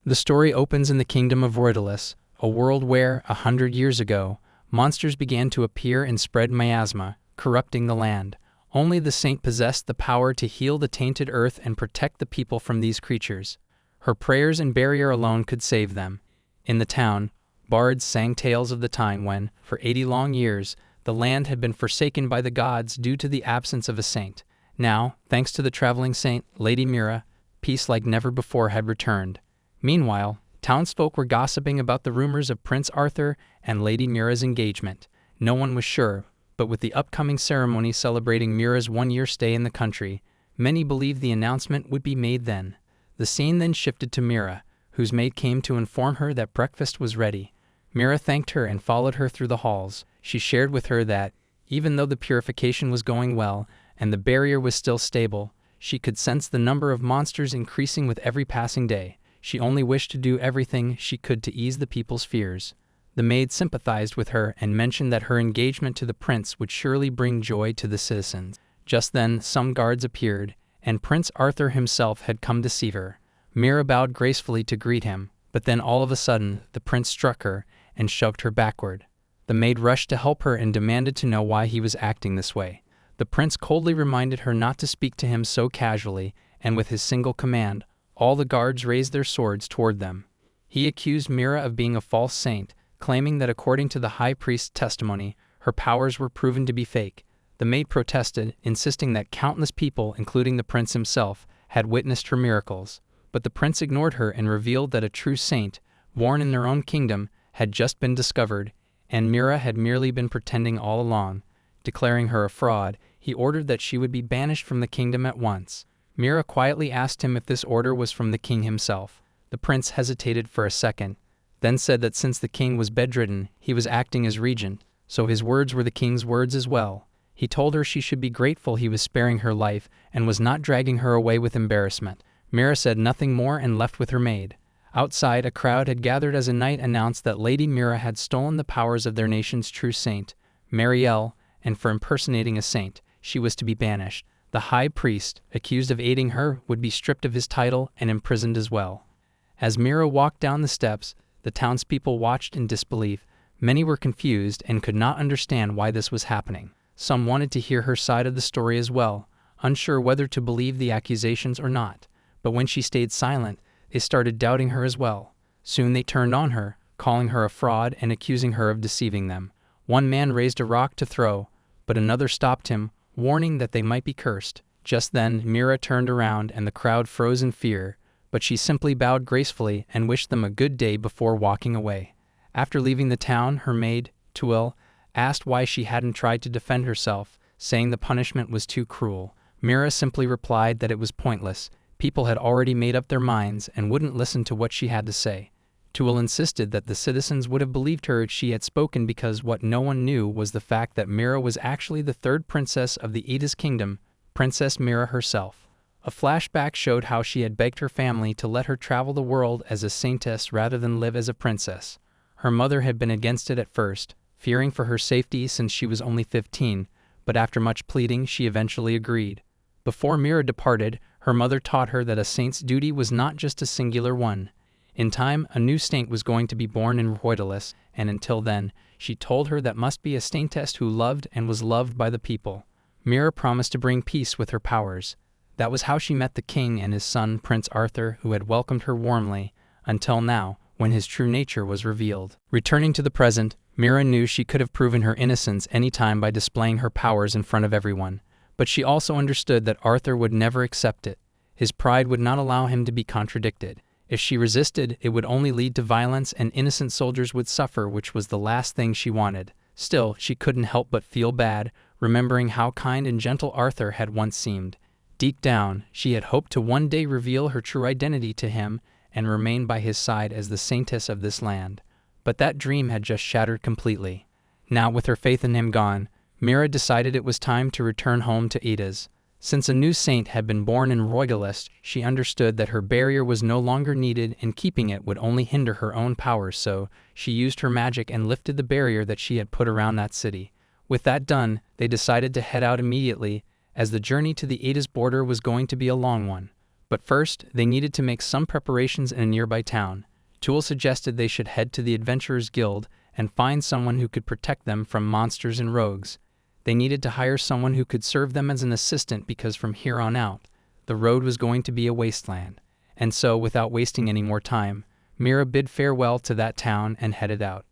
The story opens in the kingdom of Roydalis, a world where, 100 years ago, monsters began to appear and spread miasma, corrupting the land. Only the saint possessed the power to heal the tainted earth and protect the people from these creatures. Her prayers and barrier alone could save them. In the town, bards sang tales of the time when, for 80 long years, the land had been forsaken by the gods due to the absence of a saint. Now, thanks to the traveling saint, Lady Meera, peace like never before had returned. Meanwhile, townsfolk were gossiping about the rumors of Prince Arthur and Lady Meera's engagement. No one was sure, but with the upcoming ceremony celebrating Meera's 1-year stay in the country, many believed the announcement would be made then. The scene then shifted to Meera, whose maid came to inform her that breakfast was ready. Meera thanked her and followed her through the halls. She shared with her that, even though the purification was going well and the barrier was still stable, she could sense the number of monsters increasing with every passing day. She only wished to do everything she could to ease the people's fears. The maid sympathized with her and mentioned that her engagement to the prince would surely bring joy to the citizens. Just then, some guards appeared, and Prince Arthur himself had come to see her. Meera bowed gracefully to greet him, but then all of a sudden, the prince struck her and shoved her backward. The maid rushed to help her and demanded to know why he was acting this way. The prince coldly reminded her not to speak to him so casually, and with his single command, all the guards raised their swords toward them. He accused Meera of being a false saint, claiming that according to the high priest's testimony, her powers were proven to be fake. The maid protested, insisting that countless people, including the prince himself, had witnessed her miracles. But the prince ignored her and revealed that a true saint, born in their own kingdom, had just been discovered, and Meera had merely been pretending all along. Declaring her a fraud, he ordered that she would be banished from the kingdom at once. Meera quietly asked him if this order was from the king himself. The prince hesitated for a second, then said that since the king was bedridden, he was acting as regent, so his words were the king's words as well. He told her she should be grateful he was sparing her life and was not dragging her away with embarrassment. Meera said nothing more and left with her maid. Outside, a crowd had gathered as a knight announced that Lady Meera had stolen the powers of their nation's true saint, Marielle, and for impersonating a saint, she was to be banished. The high priest, accused of aiding her, would be stripped of his title and imprisoned as well. As Meera walked down the steps, the townspeople watched in disbelief. Many were confused and could not understand why this was happening. Some wanted to hear her side of the story as well, unsure whether to believe the accusations or not. But when she stayed silent, they started doubting her as well. Soon they turned on her, calling her a fraud and accusing her of deceiving them. One man raised a rock to throw, but another stopped him, warning that they might be cursed. Just then, Meera turned around and the crowd froze in fear, but she simply bowed gracefully and wished them a good day before walking away. After leaving the town, her maid, Tuel, asked why she hadn't tried to defend herself, saying the punishment was too cruel. Meera simply replied that it was pointless. People had already made up their minds and wouldn't listen to what she had to say. Tuel insisted that the citizens would have believed her if she had spoken because what no one knew was the fact that Meera was actually the third princess of the Eda's kingdom, Princess Meera herself. A flashback showed how she had begged her family to let her travel the world as a saintess rather than live as a princess. Her mother had been against it at first, fearing for her safety since she was only 15, but after much pleading she eventually agreed. Before Meera departed, her mother taught her that a saint's duty was not just a singular one. In time, a new saint was going to be born in Roydalis, and until then, she told her that must be a saintess who loved and was loved by the people. Meera promised to bring peace with her powers. That was how she met the king and his son, Prince Arthur, who had welcomed her warmly, until now, when his true nature was revealed. Returning to the present, Meera knew she could have proven her innocence any time by displaying her powers in front of everyone. But she also understood that Arthur would never accept it. His pride would not allow him to be contradicted. If she resisted, it would only lead to violence and innocent soldiers would suffer, which was the last thing she wanted. Still, she couldn't help but feel bad, remembering how kind and gentle Arthur had once seemed. Deep down, she had hoped to one day reveal her true identity to him and remain by his side as the saintess of this land. But that dream had just shattered completely. Now, with her faith in him gone, Meera decided it was time to return home to Eda's. Since a new saint had been born in Roydalis, she understood that her barrier was no longer needed and keeping it would only hinder her own powers, so she used her magic and lifted the barrier that she had put around that city. With that done, they decided to head out immediately, as the journey to the Eda's border was going to be a long one. But first, they needed to make some preparations in a nearby town. Tool suggested they should head to the Adventurers Guild and find someone who could protect them from monsters and rogues. They needed to hire someone who could serve them as an assistant because from here on out, the road was going to be a wasteland. And so, without wasting any more time, Meera bid farewell to that town and headed out.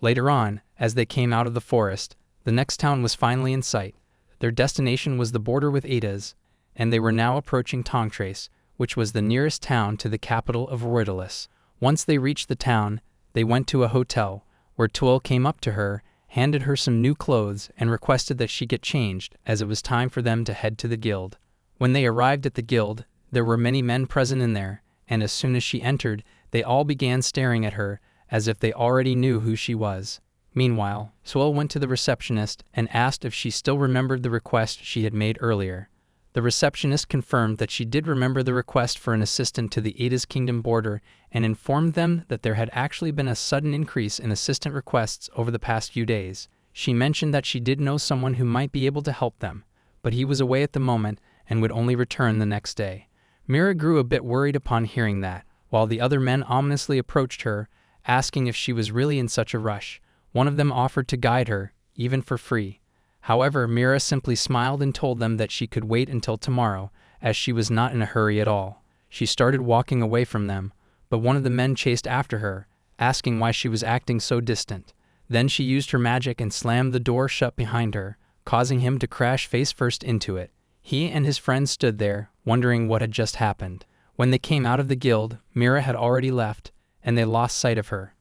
Later on, as they came out of the forest, the next town was finally in sight. Their destination was the border with Ada's, and they were now approaching Tongtrace, which was the nearest town to the capital of Roydalis. Once they reached the town, they went to a hotel, where Tuel came up to her, handed her some new clothes, and requested that she get changed, as it was time for them to head to the guild. When they arrived at the guild, there were many men present in there, and as soon as she entered, they all began staring at her, as if they already knew who she was. Meanwhile, Tuel went to the receptionist and asked if she still remembered the request she had made earlier. The receptionist confirmed that she did remember the request for an assistant to the Ada's Kingdom border and informed them that there had actually been a sudden increase in assistant requests over the past few days. She mentioned that she did know someone who might be able to help them, but he was away at the moment and would only return the next day. Meera grew a bit worried upon hearing that, while the other men ominously approached her, asking if she was really in such a rush. One of them offered to guide her, even for free. However, Meera simply smiled and told them that she could wait until tomorrow, as she was not in a hurry at all. She started walking away from them, but one of the men chased after her, asking why she was acting so distant. Then she used her magic and slammed the door shut behind her, causing him to crash face first into it. He and his friends stood there, wondering what had just happened. When they came out of the guild, Meera had already left, and they lost sight of her.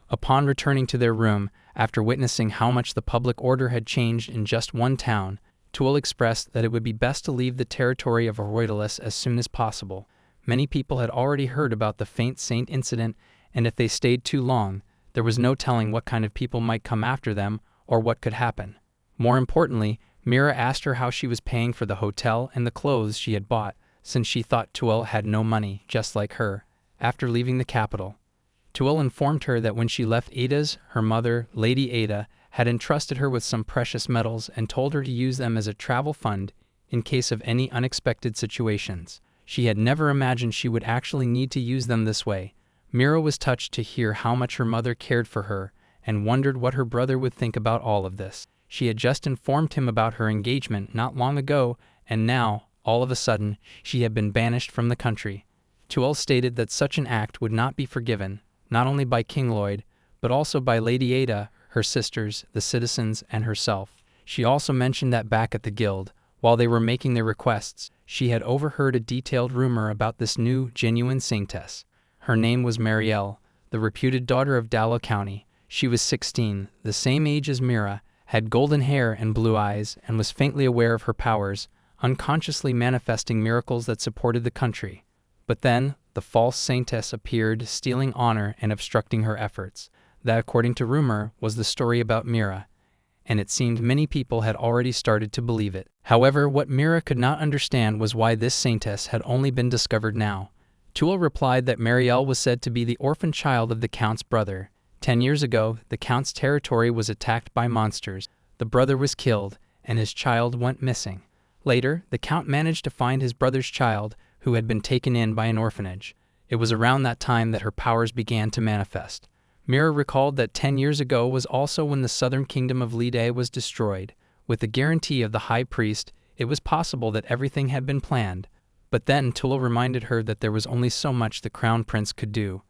Upon returning to their room, after witnessing how much the public order had changed in just one town, Tuel expressed that it would be best to leave the territory of Roydalis as soon as possible. Many people had already heard about the Faint Saint incident, and if they stayed too long, there was no telling what kind of people might come after them or what could happen. More importantly, Meera asked her how she was paying for the hotel and the clothes she had bought, since she thought Tuel had no money, just like her, after leaving the capital. Tuel informed her that when she left Ada's, her mother, Lady Ada, had entrusted her with some precious metals and told her to use them as a travel fund in case of any unexpected situations. She had never imagined she would actually need to use them this way. Meera was touched to hear how much her mother cared for her and wondered what her brother would think about all of this. She had just informed him about her engagement not long ago, and now, all of a sudden, she had been banished from the country. Tuel stated that such an act would not be forgiven, not only by King Lloyd, but also by Lady Ada, her sisters, the citizens, and herself. She also mentioned that back at the guild, while they were making their requests, she had overheard a detailed rumor about this new, genuine saintess. Her name was Marielle, the reputed daughter of Dallow County. She was 16, the same age as Meera, had golden hair and blue eyes, and was faintly aware of her powers, unconsciously manifesting miracles that supported the country. But then, the false saintess appeared, stealing honor and obstructing her efforts. That, according to rumor, was the story about Meera, and it seemed many people had already started to believe it. However, what Meera could not understand was why this saintess had only been discovered now. Tuel replied that Marielle was said to be the orphan child of the Count's brother. 10 years ago, the Count's territory was attacked by monsters. The brother was killed, and his child went missing. Later, the Count managed to find his brother's child, who had been taken in by an orphanage. It was around that time that her powers began to manifest. Meera recalled that 10 years ago was also when the southern kingdom of Lide was destroyed. With the guarantee of the High Priest, it was possible that everything had been planned. But then Tuel reminded her that there was only so much the Crown Prince could do.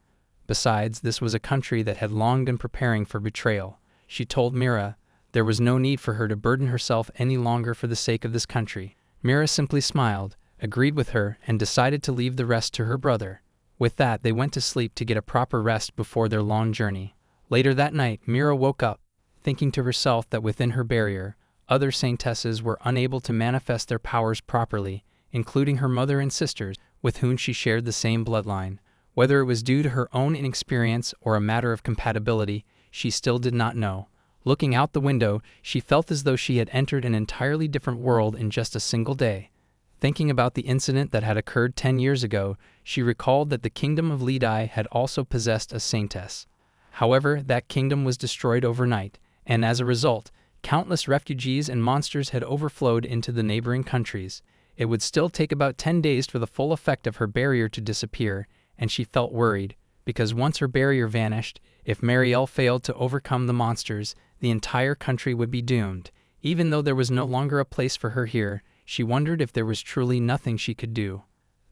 Besides, this was a country that had long been preparing for betrayal. She told Meera there was no need for her to burden herself any longer for the sake of this country. Meera simply smiled, agreed with her, and decided to leave the rest to her brother. With that, they went to sleep to get a proper rest before their long journey. Later that night, Meera woke up, thinking to herself that within her barrier, other saintesses were unable to manifest their powers properly, including her mother and sisters, with whom she shared the same bloodline. Whether it was due to her own inexperience or a matter of compatibility, she still did not know. Looking out the window, she felt as though she had entered an entirely different world in just a single day. Thinking about the incident that had occurred 10 years ago, she recalled that the kingdom of Lidi had also possessed a saintess. However, that kingdom was destroyed overnight, and as a result, countless refugees and monsters had overflowed into the neighboring countries. It would still take about 10 days for the full effect of her barrier to disappear, and she felt worried, because once her barrier vanished, if Marielle failed to overcome the monsters, the entire country would be doomed. Even though there was no longer a place for her here, she wondered if there was truly nothing she could do.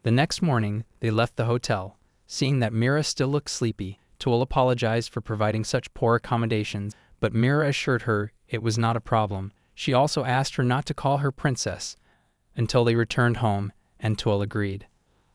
The next morning, they left the hotel. Seeing that Meera still looked sleepy, Tulle apologized for providing such poor accommodations, but Meera assured her it was not a problem. She also asked her not to call her princess until they returned home, and Tulle agreed.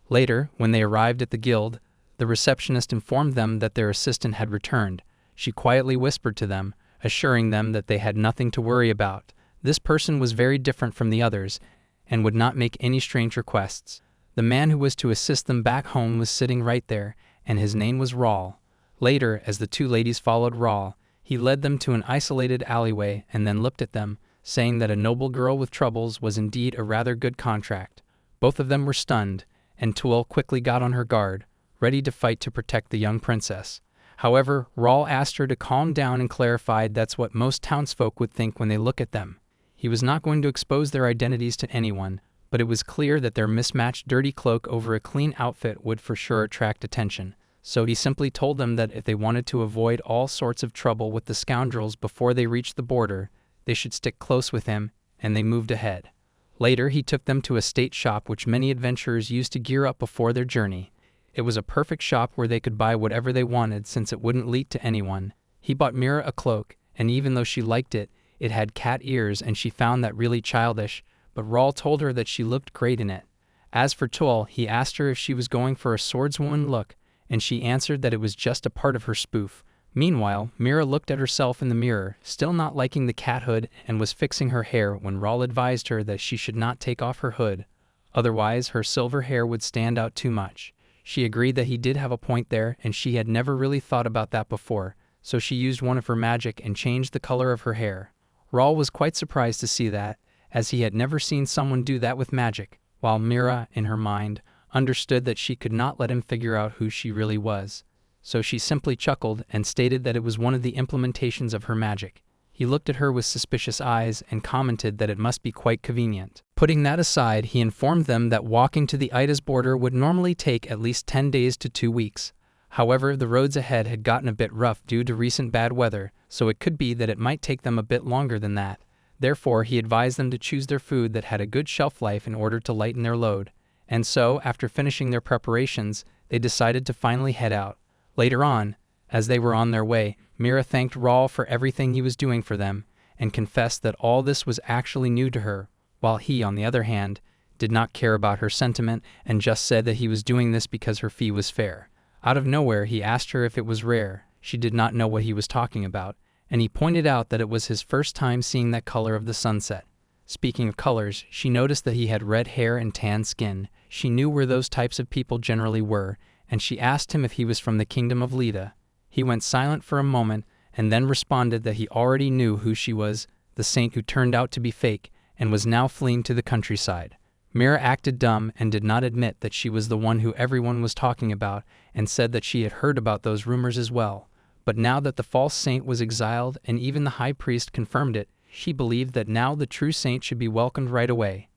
Later, when they arrived at the guild, the receptionist informed them that their assistant had returned. She quietly whispered to them, assuring them that they had nothing to worry about. This person was very different from the others, and would not make any strange requests. The man who was to assist them back home was sitting right there, and his name was Rawl. Later, as the two ladies followed Rawl, he led them to an isolated alleyway and then looked at them, saying that a noble girl with troubles was indeed a rather good contract. Both of them were stunned, and Tulle quickly got on her guard, ready to fight to protect the young princess. However, Rawl asked her to calm down and clarified that's what most townsfolk would think when they look at them. He was not going to expose their identities to anyone, but it was clear that their mismatched dirty cloak over a clean outfit would for sure attract attention. So he simply told them that if they wanted to avoid all sorts of trouble with the scoundrels before they reached the border, they should stick close with him, and they moved ahead. Later, he took them to a state shop which many adventurers used to gear up before their journey. It was a perfect shop where they could buy whatever they wanted since it wouldn't lead to anyone. He bought Meera a cloak, and even though she liked it, it had cat ears and she found that really childish, but Rawl told her that she looked great in it. As for Tulle, he asked her if she was going for a swordswoman look, and she answered that it was just a part of her spoof. Meanwhile, Meera looked at herself in the mirror, still not liking the cat hood, and was fixing her hair when Rawl advised her that she should not take off her hood. Otherwise, her silver hair would stand out too much. She agreed that he did have a point there, and she had never really thought about that before, so she used one of her magic and changed the color of her hair. Rawl was quite surprised to see that, as he had never seen someone do that with magic, while Meera, in her mind, understood that she could not let him figure out who she really was. So she simply chuckled and stated that it was one of the implementations of her magic. He looked at her with suspicious eyes and commented that it must be quite convenient. Putting that aside, he informed them that walking to the Ida's border would normally take at least 10 days to 2 weeks. However, the roads ahead had gotten a bit rough due to recent bad weather, so it could be that it might take them a bit longer than that. Therefore, he advised them to choose their food that had a good shelf life in order to lighten their load. And so, after finishing their preparations, they decided to finally head out. Later on, as they were on their way, Meera thanked Rawl for everything he was doing for them, and confessed that all this was actually new to her, while he, on the other hand, did not care about her sentiment and just said that he was doing this because her fee was fair. Out of nowhere, he asked her if it was rare. She did not know what he was talking about, and he pointed out that it was his first time seeing that color of the sunset. Speaking of colors, she noticed that he had red hair and tan skin. She knew where those types of people generally were, and she asked him if he was from the kingdom of Leda. He went silent for a moment, and then responded that he already knew who she was, the saint who turned out to be fake, and was now fleeing to the countryside. Meera acted dumb and did not admit that she was the one who everyone was talking about, and said that she had heard about those rumors as well. But now that the false saint was exiled and even the high priest confirmed it, she believed that now the true saint should be welcomed right away.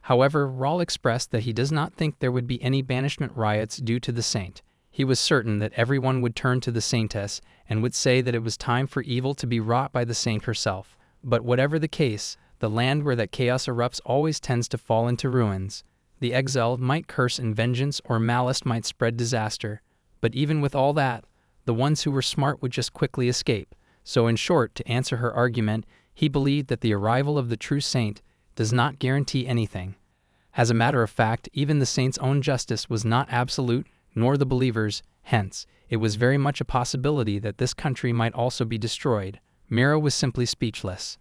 However, Rawl expressed that he does not think there would be any banishment riots due to the saint. He was certain that everyone would turn to the saintess and would say that it was time for evil to be wrought by the saint herself. But whatever the case, the land where that chaos erupts always tends to fall into ruins. The exiled might curse in vengeance or malice might spread disaster. But even with all that, the ones who were smart would just quickly escape. So in short, to answer her argument, he believed that the arrival of the true saint does not guarantee anything. As a matter of fact, even the saint's own justice was not absolute, nor the believers', hence, it was very much a possibility that this country might also be destroyed. Meera was simply speechless.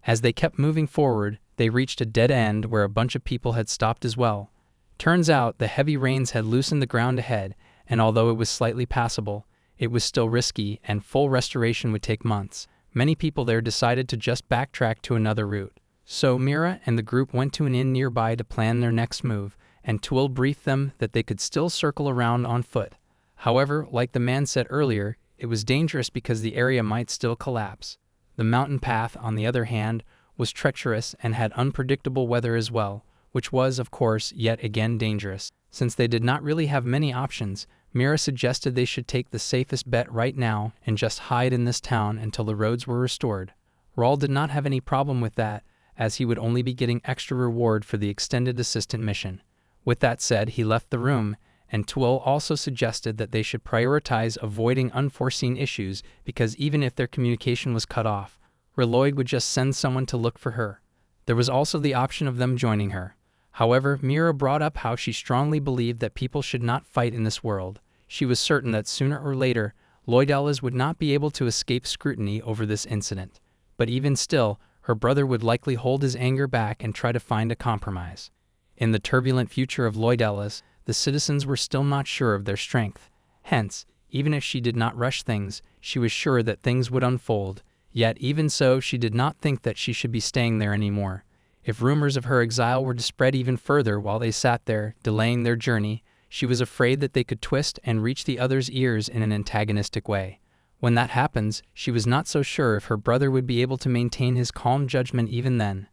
As they kept moving forward, they reached a dead end where a bunch of people had stopped as well. Turns out, the heavy rains had loosened the ground ahead, and although it was slightly passable, it was still risky and full restoration would take months. Many people there decided to just backtrack to another route. So Meera and the group went to an inn nearby to plan their next move, and Tulle briefed them that they could still circle around on foot. However, like the man said earlier, it was dangerous because the area might still collapse. The mountain path, on the other hand, was treacherous and had unpredictable weather as well, which was, of course, yet again dangerous. Since they did not really have many options, Meera suggested they should take the safest bet right now and just hide in this town until the roads were restored. Raul did not have any problem with that, as he would only be getting extra reward for the extended assistant mission. With that said, he left the room, and Tuol also suggested that they should prioritize avoiding unforeseen issues because even if their communication was cut off, Reloid would just send someone to look for her. There was also the option of them joining her. However, Meera brought up how she strongly believed that people should not fight in this world. She was certain that sooner or later, Loidalas would not be able to escape scrutiny over this incident. But even still, her brother would likely hold his anger back and try to find a compromise. In the turbulent future of Loidalas, the citizens were still not sure of their strength. Hence, even if she did not rush things, she was sure that things would unfold. Yet even so, she did not think that she should be staying there anymore. If rumors of her exile were to spread even further while they sat there, delaying their journey, she was afraid that they could twist and reach the other's ears in an antagonistic way. When that happens, she was not so sure if her brother would be able to maintain his calm judgment even then.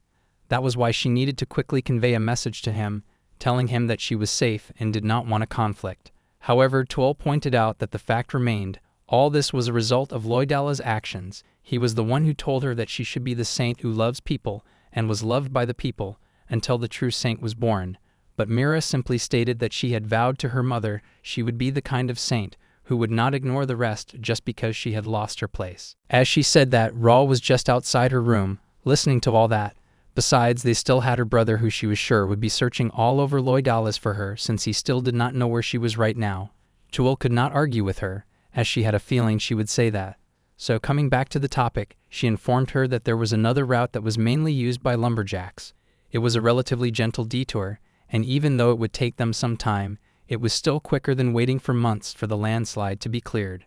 That was why she needed to quickly convey a message to him, telling him that she was safe and did not want a conflict. However, Tuol pointed out that the fact remained, all this was a result of Loidala's actions. He was the one who told her that she should be the saint who loves people and was loved by the people until the true saint was born. But Meera simply stated that she had vowed to her mother she would be the kind of saint who would not ignore the rest just because she had lost her place. As she said that, Raul was just outside her room, listening to all that. Besides, they still had her brother who she was sure would be searching all over Loidalas for her since he still did not know where she was right now. Tuol could not argue with her, as she had a feeling she would say that. So coming back to the topic, she informed her that there was another route that was mainly used by lumberjacks. It was a relatively gentle detour, and even though it would take them some time, it was still quicker than waiting for months for the landslide to be cleared.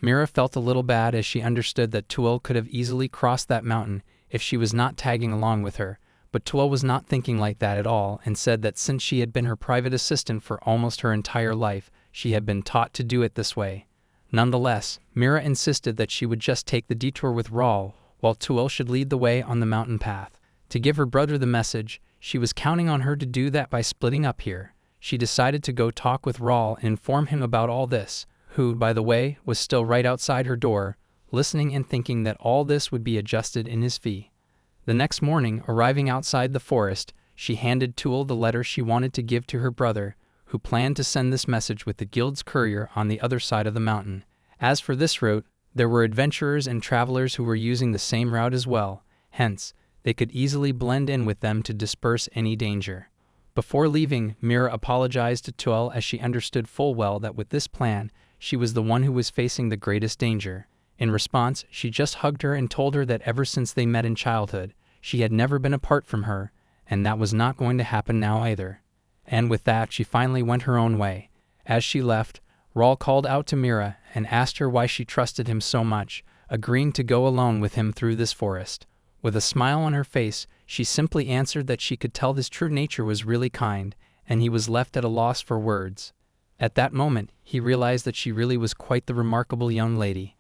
Meera felt a little bad as she understood that Tuol could have easily crossed that mountain if she was not tagging along with her, but Tuol was not thinking like that at all and said that since she had been her private assistant for almost her entire life, she had been taught to do it this way. Nonetheless, Meera insisted that she would just take the detour with Raul, while Tuol should lead the way on the mountain path. To give her brother the message, she was counting on her to do that by splitting up here. She decided to go talk with Raul and inform him about all this, who, by the way, was still right outside her door, listening and thinking that all this would be adjusted in his fee. The next morning, arriving outside the forest, she handed Tuol the letter she wanted to give to her brother, who planned to send this message with the guild's courier on the other side of the mountain. As for this route, there were adventurers and travelers who were using the same route as well, hence, they could easily blend in with them to disperse any danger. Before leaving, Meera apologized to Tuol as she understood full well that with this plan, she was the one who was facing the greatest danger. In response, she just hugged her and told her that ever since they met in childhood, she had never been apart from her, and that was not going to happen now either. And with that, she finally went her own way. As she left, Raul called out to Meera and asked her why she trusted him so much, agreeing to go alone with him through this forest. With a smile on her face, she simply answered that she could tell his true nature was really kind, and he was left at a loss for words. At that moment, he realized that she really was quite the remarkable young lady.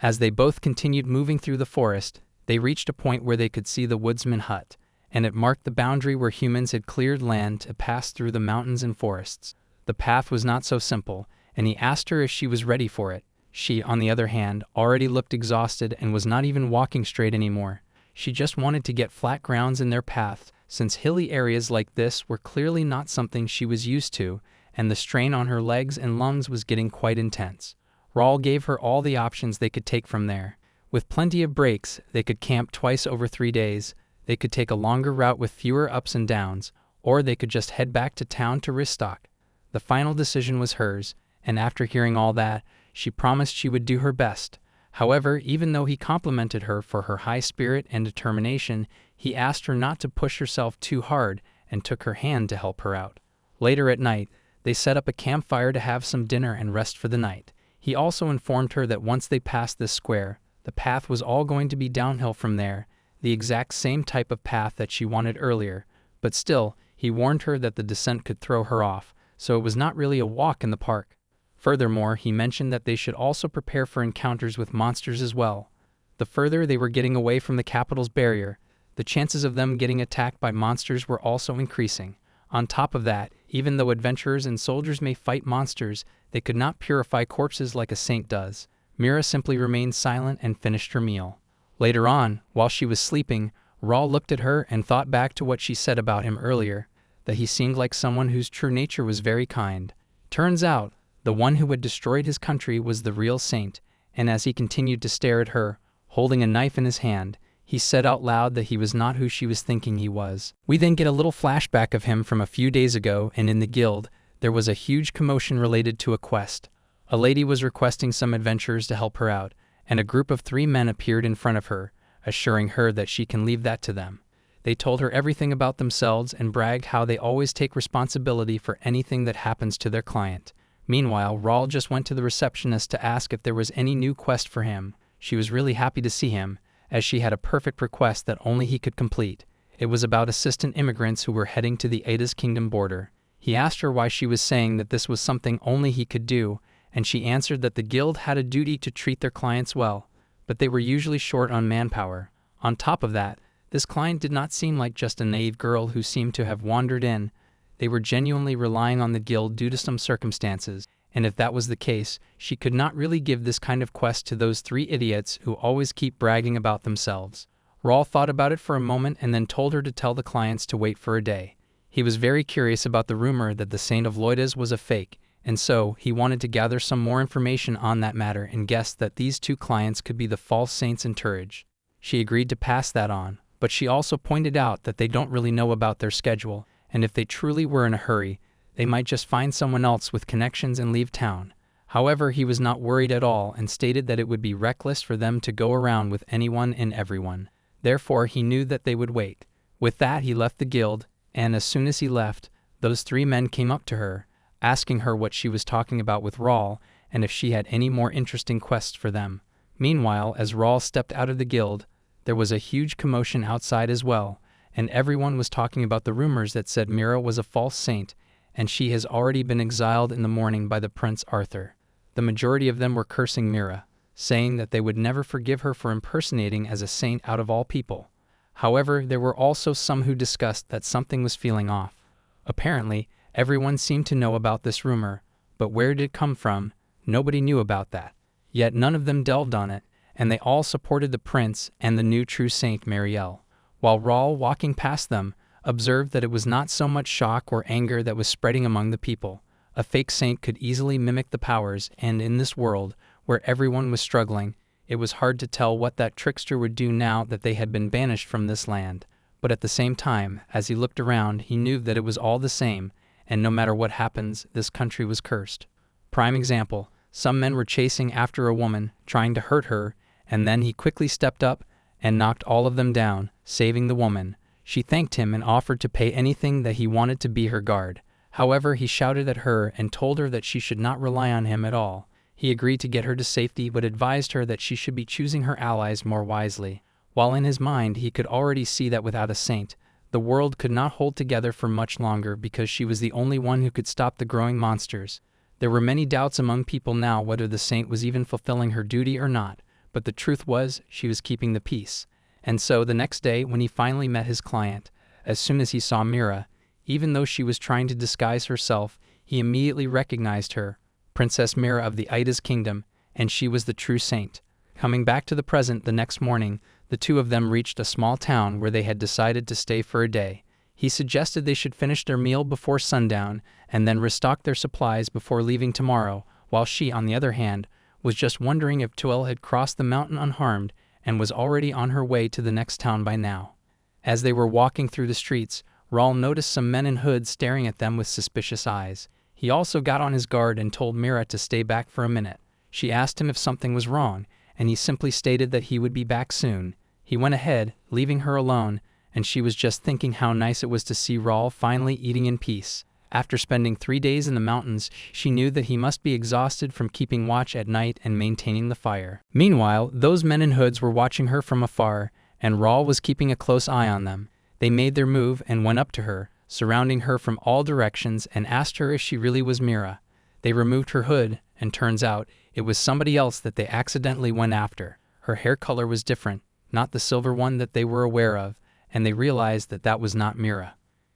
As they both continued moving through the forest, they reached a point where they could see the woodsman hut, and it marked the boundary where humans had cleared land to pass through the mountains and forests. The path was not so simple, and he asked her if she was ready for it. She, on the other hand, already looked exhausted and was not even walking straight anymore. She just wanted to get flat grounds in their path, since hilly areas like this were clearly not something she was used to, and the strain on her legs and lungs was getting quite intense. Raul gave her all the options they could take from there. With plenty of breaks, they could camp twice over 3 days, they could take a longer route with fewer ups and downs, or they could just head back to town to restock. The final decision was hers, and after hearing all that, she promised she would do her best. However, even though he complimented her for her high spirit and determination, he asked her not to push herself too hard and took her hand to help her out. Later at night, they set up a campfire to have some dinner and rest for the night. He also informed her that once they passed this square, the path was all going to be downhill from there, the exact same type of path that she wanted earlier, but still, he warned her that the descent could throw her off, so it was not really a walk in the park. Furthermore, he mentioned that they should also prepare for encounters with monsters as well. The further they were getting away from the capital's barrier, the chances of them getting attacked by monsters were also increasing. On top of that, even though adventurers and soldiers may fight monsters, they could not purify corpses like a saint does. Meera simply remained silent and finished her meal. Later on, while she was sleeping, Rawl looked at her and thought back to what she said about him earlier, that he seemed like someone whose true nature was very kind. Turns out, the one who had destroyed his country was the real saint, and as he continued to stare at her, holding a knife in his hand, he said out loud that he was not who she was thinking he was. We then get a little flashback of him from a few days ago, and in the guild, there was a huge commotion related to a quest. A lady was requesting some adventurers to help her out, and a group of 3 men appeared in front of her, assuring her that she can leave that to them. They told her everything about themselves and bragged how they always take responsibility for anything that happens to their client. Meanwhile, Rawl just went to the receptionist to ask if there was any new quest for him. She was really happy to see him, as she had a perfect request that only he could complete. It was about assistant immigrants who were heading to the Ada's kingdom border. He asked her why she was saying that this was something only he could do, and she answered that the guild had a duty to treat their clients well, but they were usually short on manpower. On top of that, this client did not seem like just a naive girl who seemed to have wandered in. They were genuinely relying on the guild due to some circumstances, and if that was the case, she could not really give this kind of quest to those 3 idiots who always keep bragging about themselves. Rawl thought about it for a moment and then told her to tell the clients to wait for a day. He was very curious about the rumor that the Saint of Loidas was a fake, and so he wanted to gather some more information on that matter and guessed that these 2 clients could be the false saints in Turge. She agreed to pass that on, but she also pointed out that they don't really know about their schedule, and if they truly were in a hurry, they might just find someone else with connections and leave town. However, he was not worried at all and stated that it would be reckless for them to go around with anyone and everyone. Therefore, he knew that they would wait. With that, he left the guild, and as soon as he left, those 3 men came up to her, asking her what she was talking about with Rawl and if she had any more interesting quests for them. Meanwhile, as Rawl stepped out of the guild, there was a huge commotion outside as well, and everyone was talking about the rumors that said Meera was a false saint, and she has already been exiled in the morning by the Prince Arthur. The majority of them were cursing Meera, saying that they would never forgive her for impersonating as a saint out of all people. However, there were also some who discussed that something was feeling off. Apparently, everyone seemed to know about this rumor, but where did it come from? Nobody knew about that. Yet none of them delved on it, and they all supported the prince and the new true saint Marielle. While Rawl, walking past them, observed that it was not so much shock or anger that was spreading among the people. A fake saint could easily mimic the powers, and in this world, where everyone was struggling, it was hard to tell what that trickster would do now that they had been banished from this land. But at the same time, as he looked around, he knew that it was all the same, and no matter what happens, this country was cursed. Prime example, some men were chasing after a woman, trying to hurt her, and then he quickly stepped up and knocked all of them down, saving the woman. She thanked him and offered to pay anything that he wanted to be her guard. However, he shouted at her and told her that she should not rely on him at all. He agreed to get her to safety but advised her that she should be choosing her allies more wisely. While in his mind he could already see that without a saint, the world could not hold together for much longer because she was the only one who could stop the growing monsters. There were many doubts among people now whether the saint was even fulfilling her duty or not, but the truth was she was keeping the peace. And so the next day when he finally met his client, as soon as he saw Meera, even though she was trying to disguise herself, he immediately recognized her, Princess Meera of the Ida's kingdom, and she was the true saint. Coming back to the present the next morning, the 2 of them reached a small town where they had decided to stay for a day. He suggested they should finish their meal before sundown and then restock their supplies before leaving tomorrow, while she, on the other hand, was just wondering if Tuel had crossed the mountain unharmed and was already on her way to the next town by now. As they were walking through the streets, Rawl noticed some men in hoods staring at them with suspicious eyes. He also got on his guard and told Meera to stay back for a minute. She asked him if something was wrong, and he simply stated that he would be back soon. He went ahead, leaving her alone, and she was just thinking how nice it was to see Rawl finally eating in peace. After spending 3 days in the mountains, she knew that he must be exhausted from keeping watch at night and maintaining the fire. Meanwhile, those men in hoods were watching her from afar, and Rawl was keeping a close eye on them. They made their move and went up to her, surrounding her from all directions, and asked her if she really was Meera. They removed her hood, and turns out it was somebody else that they accidentally went after. Her hair color was different, not the silver one that they were aware of, and they realized that that was not Meera.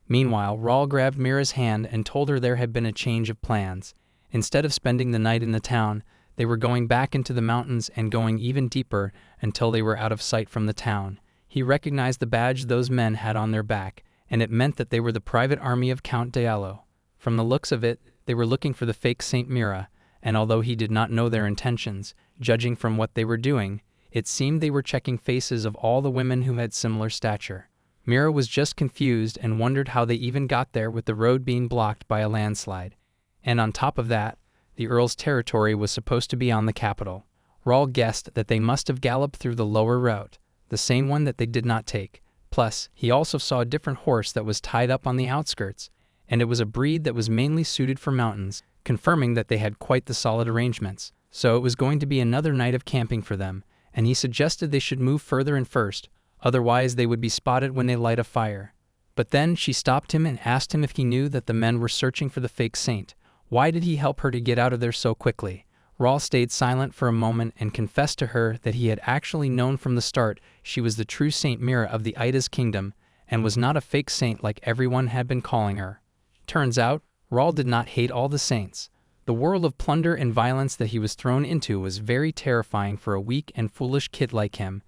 Meanwhile, Rawl grabbed Meera's hand and told her there had been a change of plans. Instead of spending the night in the town, they were going back into the mountains and going even deeper until they were out of sight from the town. He recognized the badge those men had on their back, and it meant that they were the private army of Count Yahello. From the looks of it, they were looking for the fake Saint Meera, and although he did not know their intentions, judging from what they were doing, it seemed they were checking faces of all the women who had similar stature. Meera was just confused and wondered how they even got there with the road being blocked by a landslide. And on top of that, the Earl's territory was supposed to be on the capital. Rawl guessed that they must have galloped through the lower route, the same one that they did not take. Plus, he also saw a different horse that was tied up on the outskirts, and it was a breed that was mainly suited for mountains, confirming that they had quite the solid arrangements. So it was going to be another night of camping for them, and he suggested they should move further in first, otherwise they would be spotted when they light a fire. But then she stopped him and asked him if he knew that the men were searching for the fake saint. Why did he help her to get out of there so quickly? Rawl stayed silent for a moment and confessed to her that he had actually known from the start she was the true Saint Meera of the Ida's kingdom and was not a fake saint like everyone had been calling her. Turns out, Rawl did not hate all the saints. The world of plunder and violence that he was thrown into was very terrifying for a weak and foolish kid like him,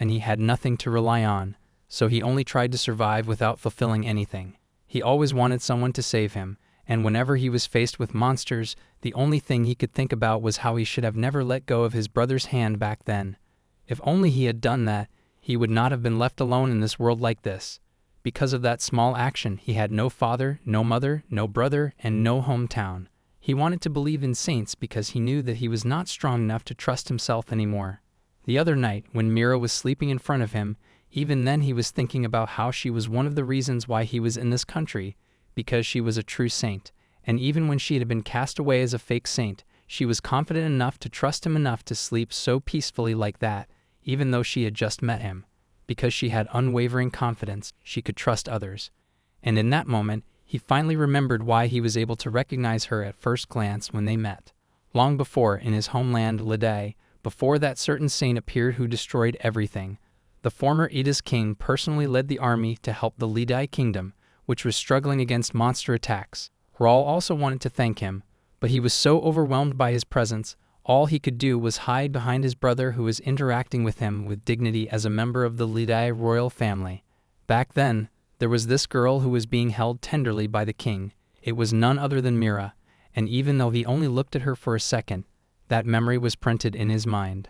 and he had nothing to rely on, so he only tried to survive without fulfilling anything. He always wanted someone to save him, and whenever he was faced with monsters, the only thing he could think about was how he should have never let go of his brother's hand back then. If only he had done that, he would not have been left alone in this world like this. Because of that small action, he had no father, no mother, no brother, and no hometown. He wanted to believe in saints because he knew that he was not strong enough to trust himself anymore. The other night, when Meera was sleeping in front of him, even then he was thinking about how she was one of the reasons why he was in this country, because she was a true saint, and even when she had been cast away as a fake saint, she was confident enough to trust him enough to sleep so peacefully like that, even though she had just met him. Because she had unwavering confidence, she could trust others. And in that moment, he finally remembered why he was able to recognize her at first glance when they met. Long before, in his homeland Lidai, before that certain saint appeared who destroyed everything, the former Ida's king personally led the army to help the Lidai kingdom, which was struggling against monster attacks. Rawl also wanted to thank him, but he was so overwhelmed by his presence, all he could do was hide behind his brother who was interacting with him with dignity as a member of the Lidai royal family. Back then, there was this girl who was being held tenderly by the king. It was none other than Meera, and even though he only looked at her for a second, that memory was printed in his mind.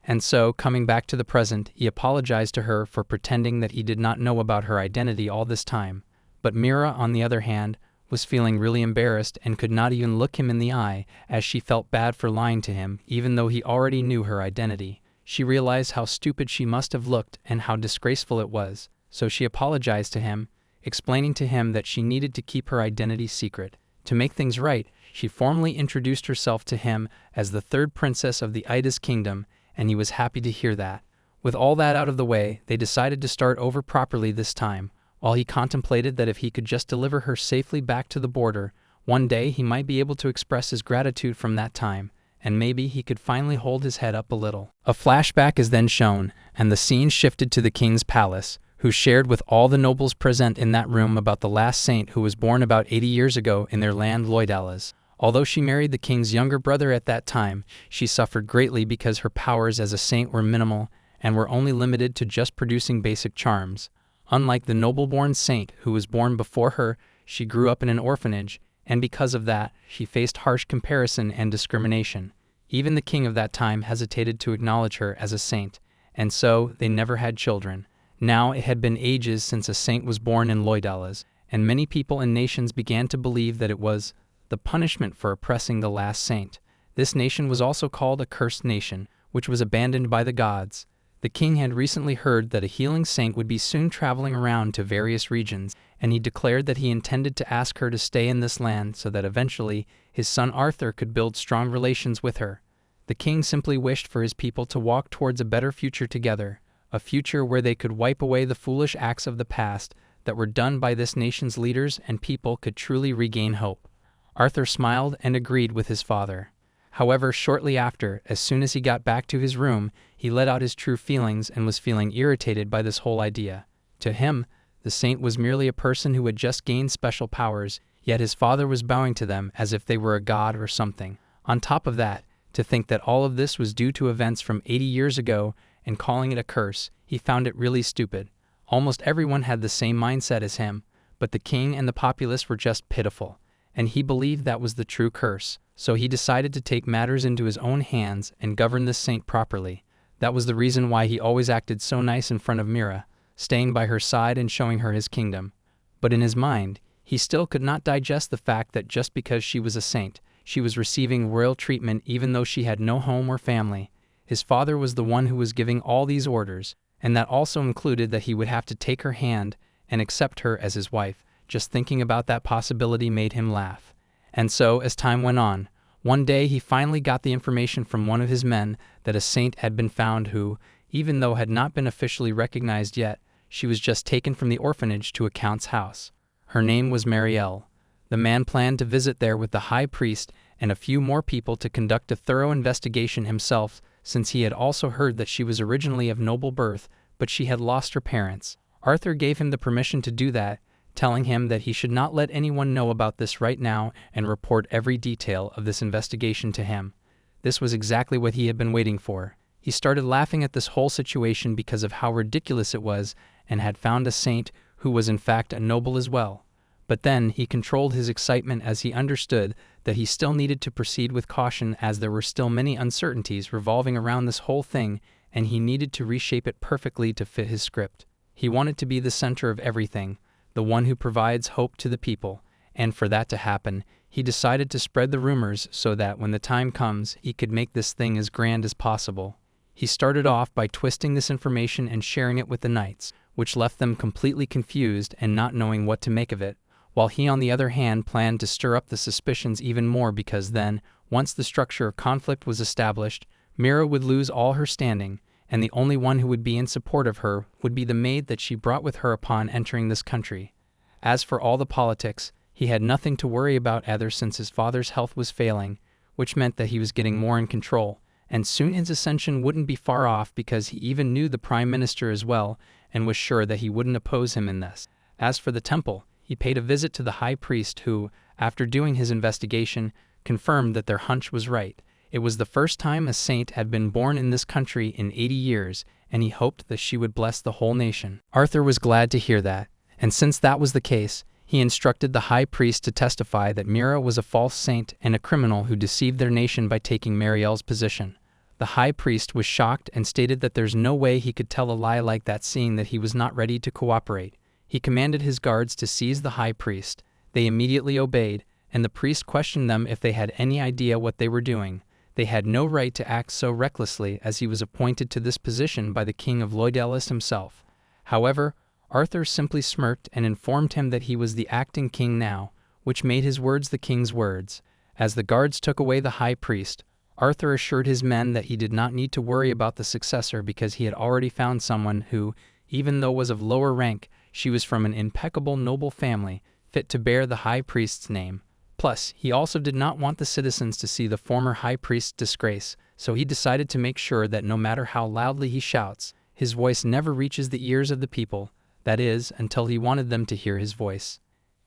And so, coming back to the present, he apologized to her for pretending that he did not know about her identity all this time. But Meera, on the other hand, was feeling really embarrassed and could not even look him in the eye, as she felt bad for lying to him, even though he already knew her identity. She realized how stupid she must have looked and how disgraceful it was, so she apologized to him, explaining to him that she needed to keep her identity secret. To make things right, she formally introduced herself to him as the third princess of the Ida's kingdom, and he was happy to hear that. With all that out of the way, they decided to start over properly this time. While he contemplated that if he could just deliver her safely back to the border, one day he might be able to express his gratitude from that time, and maybe he could finally hold his head up a little. A flashback is then shown, and the scene shifted to the king's palace, who shared with all the nobles present in that room about the last saint who was born about 80 years ago in their land Loidalas. Although she married the king's younger brother at that time, she suffered greatly because her powers as a saint were minimal and were only limited to just producing basic charms. Unlike the noble-born saint who was born before her, she grew up in an orphanage, and because of that, she faced harsh comparison and discrimination. Even the king of that time hesitated to acknowledge her as a saint, and so they never had children. Now it had been ages since a saint was born in Loidalas, and many people and nations began to believe that it was the punishment for oppressing the last saint. This nation was also called a cursed nation, which was abandoned by the gods. The king had recently heard that a healing saint would be soon traveling around to various regions, and he declared that he intended to ask her to stay in this land so that eventually his son Arthur could build strong relations with her. The king simply wished for his people to walk towards a better future together, a future where they could wipe away the foolish acts of the past that were done by this nation's leaders and people could truly regain hope. Arthur smiled and agreed with his father. However, shortly after, as soon as he got back to his room, he let out his true feelings and was feeling irritated by this whole idea. To him, The saint was merely a person who had just gained special powers, yet his father was bowing to them as if they were a god or something. On top of that, to think that all of this was due to events from 80 years ago and calling it a curse, he found it really stupid. Almost everyone had the same mindset as him, but the king and the populace were just pitiful, and he believed that was the true curse. So he decided to take matters into his own hands and govern this saint properly. That was the reason why he always acted so nice in front of Meera, staying by her side and showing her his kingdom. But in his mind, he still could not digest the fact that just because she was a saint, she was receiving royal treatment even though she had no home or family. His father was the one who was giving all these orders, and that also included that he would have to take her hand and accept her as his wife. Just thinking about that possibility made him laugh. And so, as time went on, one day he finally got the information from one of his men that a saint had been found who, even though had not been officially recognized yet, she was just taken from the orphanage to a count's house. Her name was Marielle. The man planned to visit there with the high priest and a few more people to conduct a thorough investigation himself, since he had also heard that she was originally of noble birth, but she had lost her parents. Arthur gave him the permission to do that, telling him that he should not let anyone know about this right now and report every detail of this investigation to him. This was exactly what he had been waiting for. He started laughing at this whole situation because of how ridiculous it was and had found a saint who was in fact a noble as well. But then he controlled his excitement as he understood that he still needed to proceed with caution as there were still many uncertainties revolving around this whole thing, and he needed to reshape it perfectly to fit his script. He wanted to be the center of everything, the one who provides hope to the people, and for that to happen, he decided to spread the rumors so that when the time comes, he could make this thing as grand as possible. He started off by twisting this information and sharing it with the knights, which left them completely confused and not knowing what to make of it, while he on the other hand planned to stir up the suspicions even more because then, once the structure of conflict was established, Meera would lose all her standing, and the only one who would be in support of her would be the maid that she brought with her upon entering this country. As for all the politics, he had nothing to worry about either since his father's health was failing, which meant that he was getting more in control, and soon his ascension wouldn't be far off because he even knew the prime minister as well and was sure that he wouldn't oppose him in this. As for the temple, he paid a visit to the high priest who, after doing his investigation, confirmed that their hunch was right. It was the first time a saint had been born in this country in 80 years, and he hoped that she would bless the whole nation. Arthur was glad to hear that, and since that was the case, he instructed the high priest to testify that Meera was a false saint and a criminal who deceived their nation by taking Marielle's position. The high priest was shocked and stated that there's no way he could tell a lie like that, seeing that he was not ready to cooperate. He commanded his guards to seize the high priest. They immediately obeyed, and the priest questioned them if they had any idea what they were doing. They had no right to act so recklessly as he was appointed to this position by the king of Loydelis himself. However, Arthur simply smirked and informed him that he was the acting king now, which made his words the king's words. As the guards took away the high priest, Arthur assured his men that he did not need to worry about the successor because he had already found someone who, even though was of lower rank, she was from an impeccable noble family, fit to bear the high priest's name. Plus, he also did not want the citizens to see the former high priest's disgrace, so he decided to make sure that no matter how loudly he shouts, his voice never reaches the ears of the people, that is, until he wanted them to hear his voice.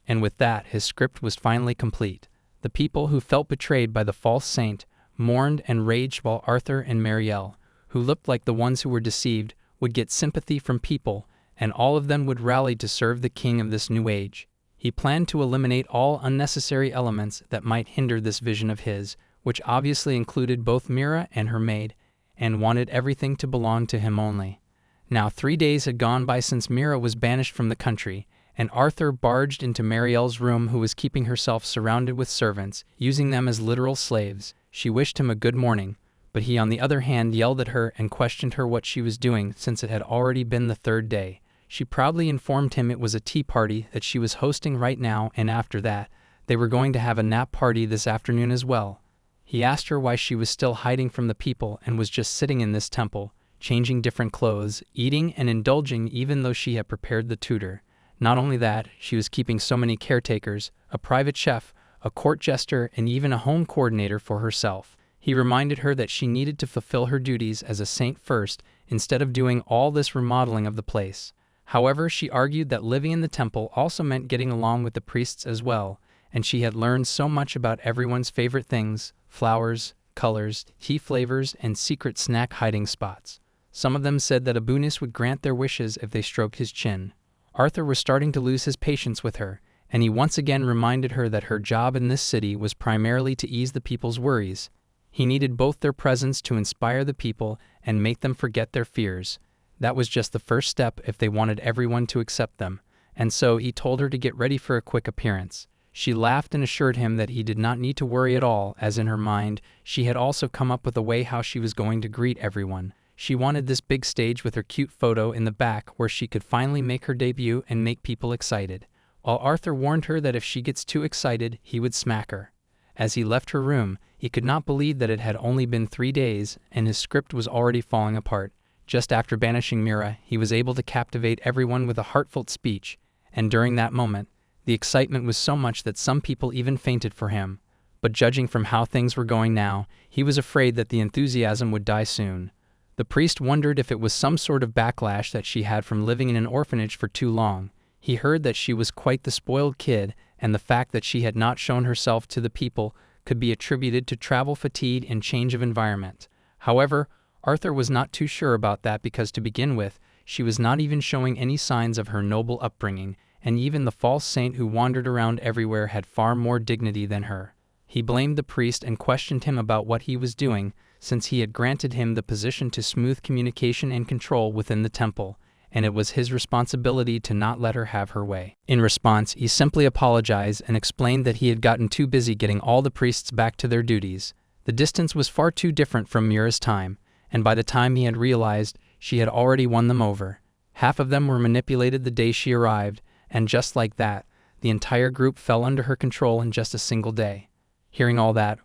And with that, his script was finally complete. The people who felt betrayed by the false saint mourned and raged while Arthur and Marielle, who looked like the ones who were deceived, would get sympathy from people, and all of them would rally to serve the king of this new age. He planned to eliminate all unnecessary elements that might hinder this vision of his, which obviously included both Meera and her maid, and wanted everything to belong to him only. Now 3 days had gone by since Meera was banished from the country, and Arthur barged into Marielle's room, who was keeping herself surrounded with servants, using them as literal slaves. She wished him a good morning, but he on the other hand yelled at her and questioned her what she was doing since it had already been the 3rd day. She proudly informed him it was a tea party that she was hosting right now, and after that, they were going to have a nap party this afternoon as well. He asked her why she was still hiding from the people and was just sitting in this temple, changing different clothes, eating and indulging even though she had prepared the tutor. Not only that, she was keeping so many caretakers, a private chef, a court jester, and even a home coordinator for herself. He reminded her that she needed to fulfill her duties as a saint first, instead of doing all this remodeling of the place. However, she argued that living in the temple also meant getting along with the priests as well, and she had learned so much about everyone's favorite things: flowers, colors, tea flavors, and secret snack hiding spots. Some of them said that Abunis would grant their wishes if they stroked his chin. Arthur was starting to lose his patience with her, and he once again reminded her that her job in this city was primarily to ease the people's worries. He needed both their presence to inspire the people and make them forget their fears. That was just the first step if they wanted everyone to accept them, and so he told her to get ready for a quick appearance. She laughed and assured him that he did not need to worry at all, as in her mind, she had also come up with a way how she was going to greet everyone. She wanted this big stage with her cute photo in the back where she could finally make her debut and make people excited, while Arthur warned her that if she gets too excited, he would smack her. As he left her room, he could not believe that it had only been 3 days, and his script was already falling apart. Just after banishing Meera, he was able to captivate everyone with a heartfelt speech, and during that moment, the excitement was so much that some people even fainted for him. But judging from how things were going now, he was afraid that the enthusiasm would die soon. The priest wondered if it was some sort of backlash that she had from living in an orphanage for too long. He heard that she was quite the spoiled kid, and the fact that she had not shown herself to the people could be attributed to travel fatigue and change of environment. However, Arthur was not too sure about that because to begin with, she was not even showing any signs of her noble upbringing, and even the false saint who wandered around everywhere had far more dignity than her. He blamed the priest and questioned him about what he was doing, since he had granted him the position to smooth communication and control within the temple, and it was his responsibility to not let her have her way. In response, he simply apologized and explained that he had gotten too busy getting all the priests back to their duties. The distance was far too different from Meera's time, and by the time he had realized, she had already won them over. Half of them were manipulated the day she arrived, and just like that, the entire group fell under her control in just a single day. Hearing all that,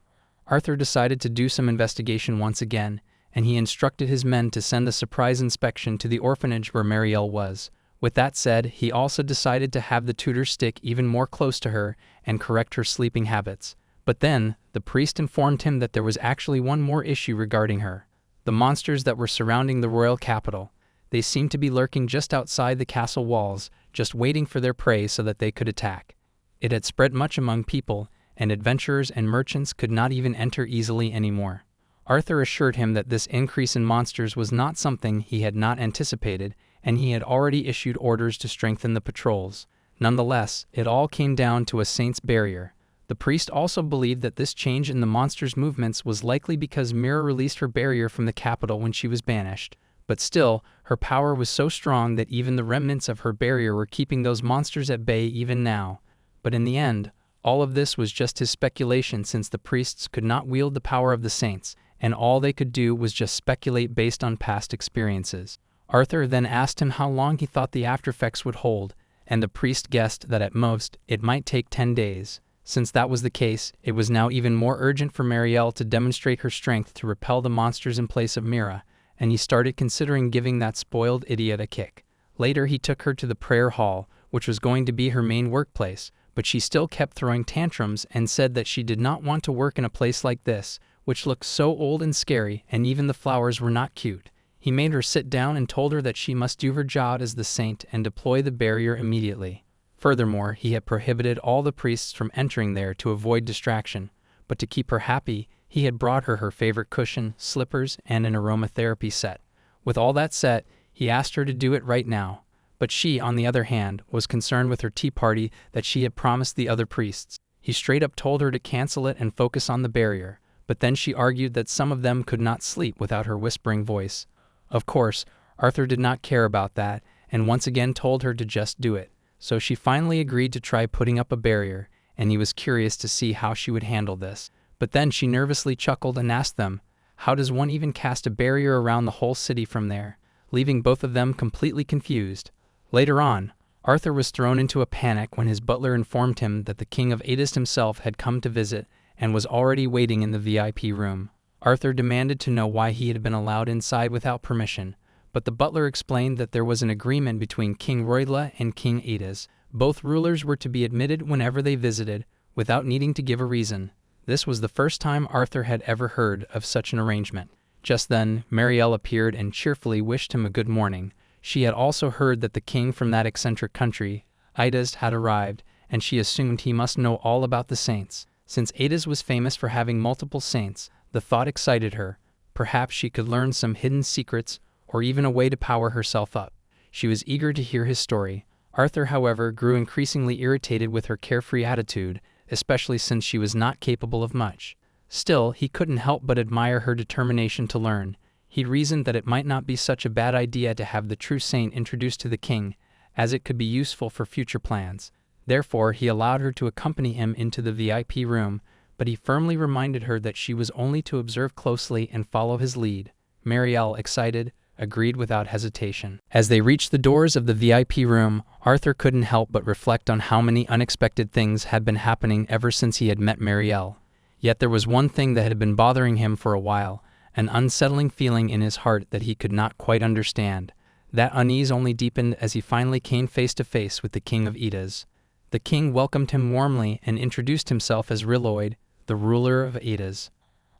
Arthur decided to do some investigation once again, and he instructed his men to send a surprise inspection to the orphanage where Marielle was. With that said, he also decided to have the tutor stick even more close to her and correct her sleeping habits. But then, the priest informed him that there was actually one more issue regarding her: the monsters that were surrounding the royal capital. They seemed to be lurking just outside the castle walls, just waiting for their prey so that they could attack. It had spread much among people, and adventurers and merchants could not even enter easily anymore. Arthur assured him that this increase in monsters was not something he had not anticipated, and he had already issued orders to strengthen the patrols. Nonetheless, it all came down to a saint's barrier. The priest also believed that this change in the monsters' movements was likely because Meera released her barrier from the capital when she was banished. But still, her power was so strong that even the remnants of her barrier were keeping those monsters at bay even now. But in the end, all of this was just his speculation, since the priests could not wield the power of the saints, and all they could do was just speculate based on past experiences. Arthur then asked him how long he thought the aftereffects would hold, and the priest guessed that at most, it might take 10 days. Since that was the case, it was now even more urgent for Marielle to demonstrate her strength to repel the monsters in place of Meera, and he started considering giving that spoiled idiot a kick. Later, he took her to the prayer hall, which was going to be her main workplace, but she still kept throwing tantrums and said that she did not want to work in a place like this, which looked so old and scary, and even the flowers were not cute. He made her sit down and told her that she must do her job as the saint and deploy the barrier immediately. Furthermore, he had prohibited all the priests from entering there to avoid distraction, but to keep her happy, he had brought her her favorite cushion, slippers, and an aromatherapy set. With all that set, he asked her to do it right now. But she, on the other hand, was concerned with her tea party that she had promised the other priests. He straight up told her to cancel it and focus on the barrier, but then she argued that some of them could not sleep without her whispering voice. Of course, Arthur did not care about that, and once again told her to just do it. So she finally agreed to try putting up a barrier, and he was curious to see how she would handle this. But then she nervously chuckled and asked them, how does one even cast a barrier around the whole city from there, leaving both of them completely confused. Later on, Arthur was thrown into a panic when his butler informed him that the king of Adist himself had come to visit and was already waiting in the VIP room. Arthur demanded to know why he had been allowed inside without permission, but the butler explained that there was an agreement between King Roydla and King Adis. Both rulers were to be admitted whenever they visited, without needing to give a reason. This was the first time Arthur had ever heard of such an arrangement. Just then, Marielle appeared and cheerfully wished him a good morning. She had also heard that the king from that eccentric country, Idas, had arrived, and she assumed he must know all about the saints. Since Idas was famous for having multiple saints, the thought excited her. Perhaps she could learn some hidden secrets, or even a way to power herself up. She was eager to hear his story. Arthur, however, grew increasingly irritated with her carefree attitude, especially since she was not capable of much. Still, he couldn't help but admire her determination to learn. He reasoned that it might not be such a bad idea to have the true saint introduced to the king, as it could be useful for future plans. Therefore, he allowed her to accompany him into the VIP room, but he firmly reminded her that she was only to observe closely and follow his lead. Marielle, excited, agreed without hesitation. As they reached the doors of the VIP room, Arthur couldn't help but reflect on how many unexpected things had been happening ever since he had met Marielle. Yet there was one thing that had been bothering him for a while, an unsettling feeling in his heart that he could not quite understand. That unease only deepened as he finally came face to face with the king of Idas. The king welcomed him warmly and introduced himself as Riloid, the ruler of Idas.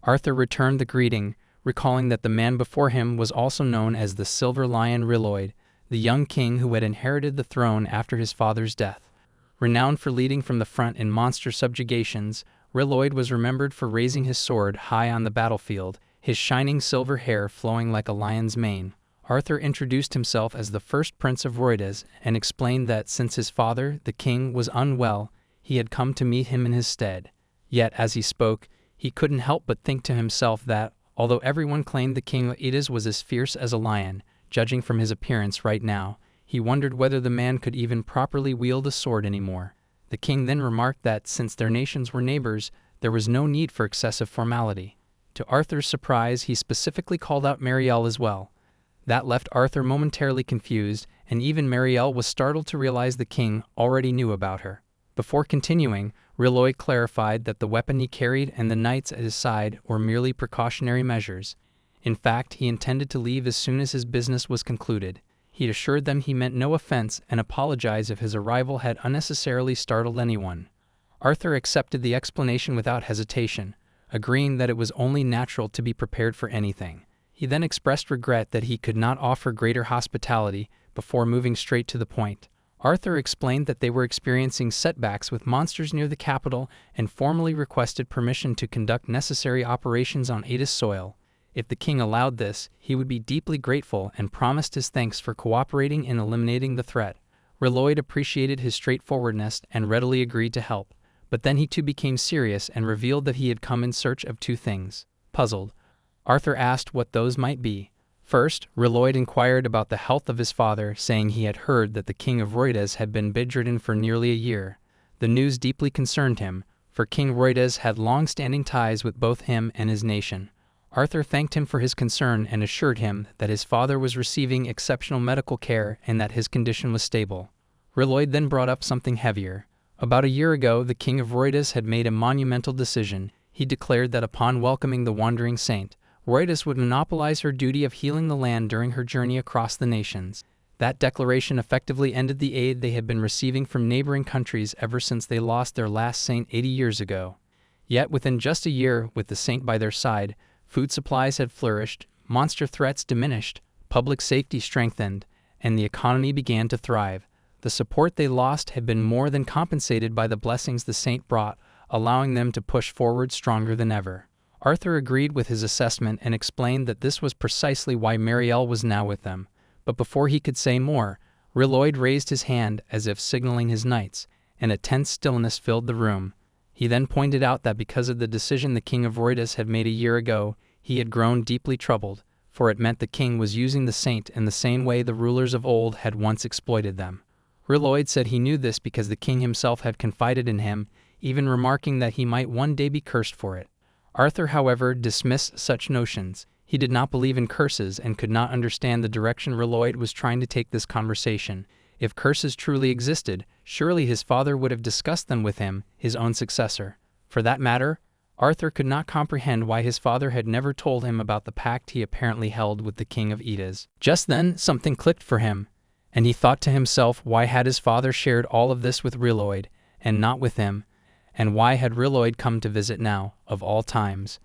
Arthur returned the greeting, recalling that the man before him was also known as the Silver Lion Riloid, the young king who had inherited the throne after his father's death. Renowned for leading from the front in monster subjugations, Riloid was remembered for raising his sword high on the battlefield, his shining silver hair flowing like a lion's mane. Arthur introduced himself as the first prince of Roidas and explained that since his father, the king, was unwell, he had come to meet him in his stead. Yet, as he spoke, he couldn't help but think to himself that, although everyone claimed the king of Idas was as fierce as a lion, judging from his appearance right now, he wondered whether the man could even properly wield a sword anymore. The king then remarked that since their nations were neighbors, there was no need for excessive formality. To Arthur's surprise, he specifically called out Marielle as well. That left Arthur momentarily confused, and even Marielle was startled to realize the king already knew about her. Before continuing, Riloid clarified that the weapon he carried and the knights at his side were merely precautionary measures. In fact, he intended to leave as soon as his business was concluded. He assured them he meant no offense and apologized if his arrival had unnecessarily startled anyone. Arthur accepted the explanation without hesitation, agreeing that it was only natural to be prepared for anything. He then expressed regret that he could not offer greater hospitality before moving straight to the point. Arthur explained that they were experiencing setbacks with monsters near the capital and formally requested permission to conduct necessary operations on Idas soil. If the king allowed this, he would be deeply grateful and promised his thanks for cooperating in eliminating the threat. Riloid appreciated his straightforwardness and readily agreed to help. But then he too became serious and revealed that he had come in search of two things. Puzzled, Arthur asked what those might be. First, Riloid inquired about the health of his father, saying he had heard that the king of Roidas had been bedridden for nearly a year. The news deeply concerned him, for King Roidas had long-standing ties with both him and his nation. Arthur thanked him for his concern and assured him that his father was receiving exceptional medical care and that his condition was stable. Riloid then brought up something heavier. About a year ago, the king of Roidas had made a monumental decision. He declared that upon welcoming the wandering saint, Roidas would monopolize her duty of healing the land during her journey across the nations. That declaration effectively ended the aid they had been receiving from neighboring countries ever since they lost their last saint 80 years ago. Yet within just a year, with the saint by their side, food supplies had flourished, monster threats diminished, public safety strengthened, and the economy began to thrive. The support they lost had been more than compensated by the blessings the saint brought, allowing them to push forward stronger than ever. Arthur agreed with his assessment and explained that this was precisely why Marielle was now with them. But before he could say more, Riloid raised his hand as if signaling his knights, and a tense stillness filled the room. He then pointed out that because of the decision the king of Roidas had made a year ago, he had grown deeply troubled, for it meant the king was using the saint in the same way the rulers of old had once exploited them. Riloid said he knew this because the king himself had confided in him, even remarking that he might one day be cursed for it. Arthur, however, dismissed such notions. He did not believe in curses and could not understand the direction Riloid was trying to take this conversation. If curses truly existed, surely his father would have discussed them with him, his own successor. For that matter, Arthur could not comprehend why his father had never told him about the pact he apparently held with the king of Idas. Just then, something clicked for him, and he thought to himself, why had his father shared all of this with Riloid, and not with him? And why had Riloid come to visit now, of all times?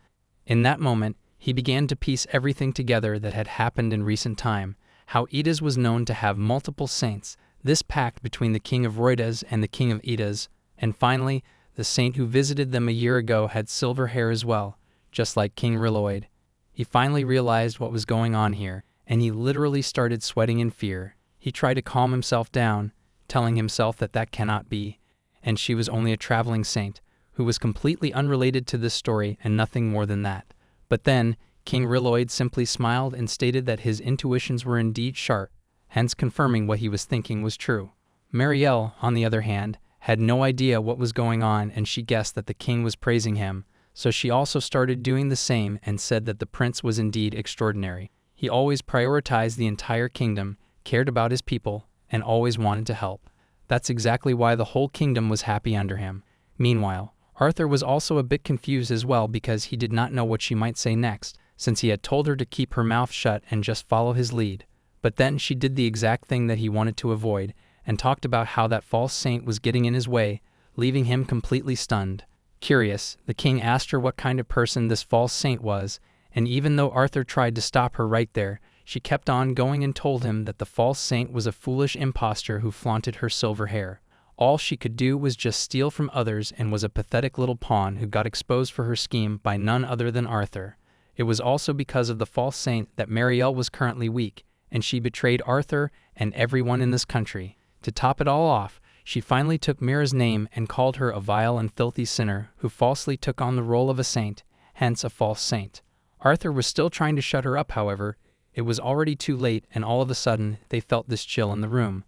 In that moment, he began to piece everything together that had happened in recent time, how Edas was known to have multiple saints, this pact between the king of Roidas and the king of Edas, and finally, the saint who visited them a year ago had silver hair as well, just like King Riloid. He finally realized what was going on here, and he literally started sweating in fear. He tried to calm himself down, telling himself that that cannot be, and she was only a traveling saint, who was completely unrelated to this story and nothing more than that. But then, King Riloid simply smiled and stated that his intuitions were indeed sharp, hence confirming what he was thinking was true. Marielle, on the other hand, had no idea what was going on, and she guessed that the king was praising him, so she also started doing the same and said that the prince was indeed extraordinary. He always prioritized the entire kingdom, cared about his people, and always wanted to help. That's exactly why the whole kingdom was happy under him. Meanwhile, Arthur was also a bit confused as well because he did not know what she might say next, since he had told her to keep her mouth shut and just follow his lead. But then she did the exact thing that he wanted to avoid, and talked about how that false saint was getting in his way, leaving him completely stunned. Curious, the king asked her what kind of person this false saint was, and even though Arthur tried to stop her right there, she kept on going and told him that the false saint was a foolish impostor who flaunted her silver hair. All she could do was just steal from others and was a pathetic little pawn who got exposed for her scheme by none other than Arthur. It was also because of the false saint that Marielle was currently weak, and she betrayed Arthur and everyone in this country. To top it all off, she finally took Meera's name and called her a vile and filthy sinner who falsely took on the role of a saint, hence a false saint. Arthur was still trying to shut her up, however. It was already too late, and all of a sudden, they felt this chill in the room.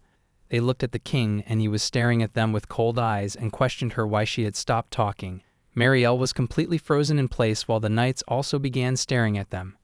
They looked at the king, and he was staring at them with cold eyes and questioned her why she had stopped talking. Marielle was completely frozen in place while the knights also began staring at them.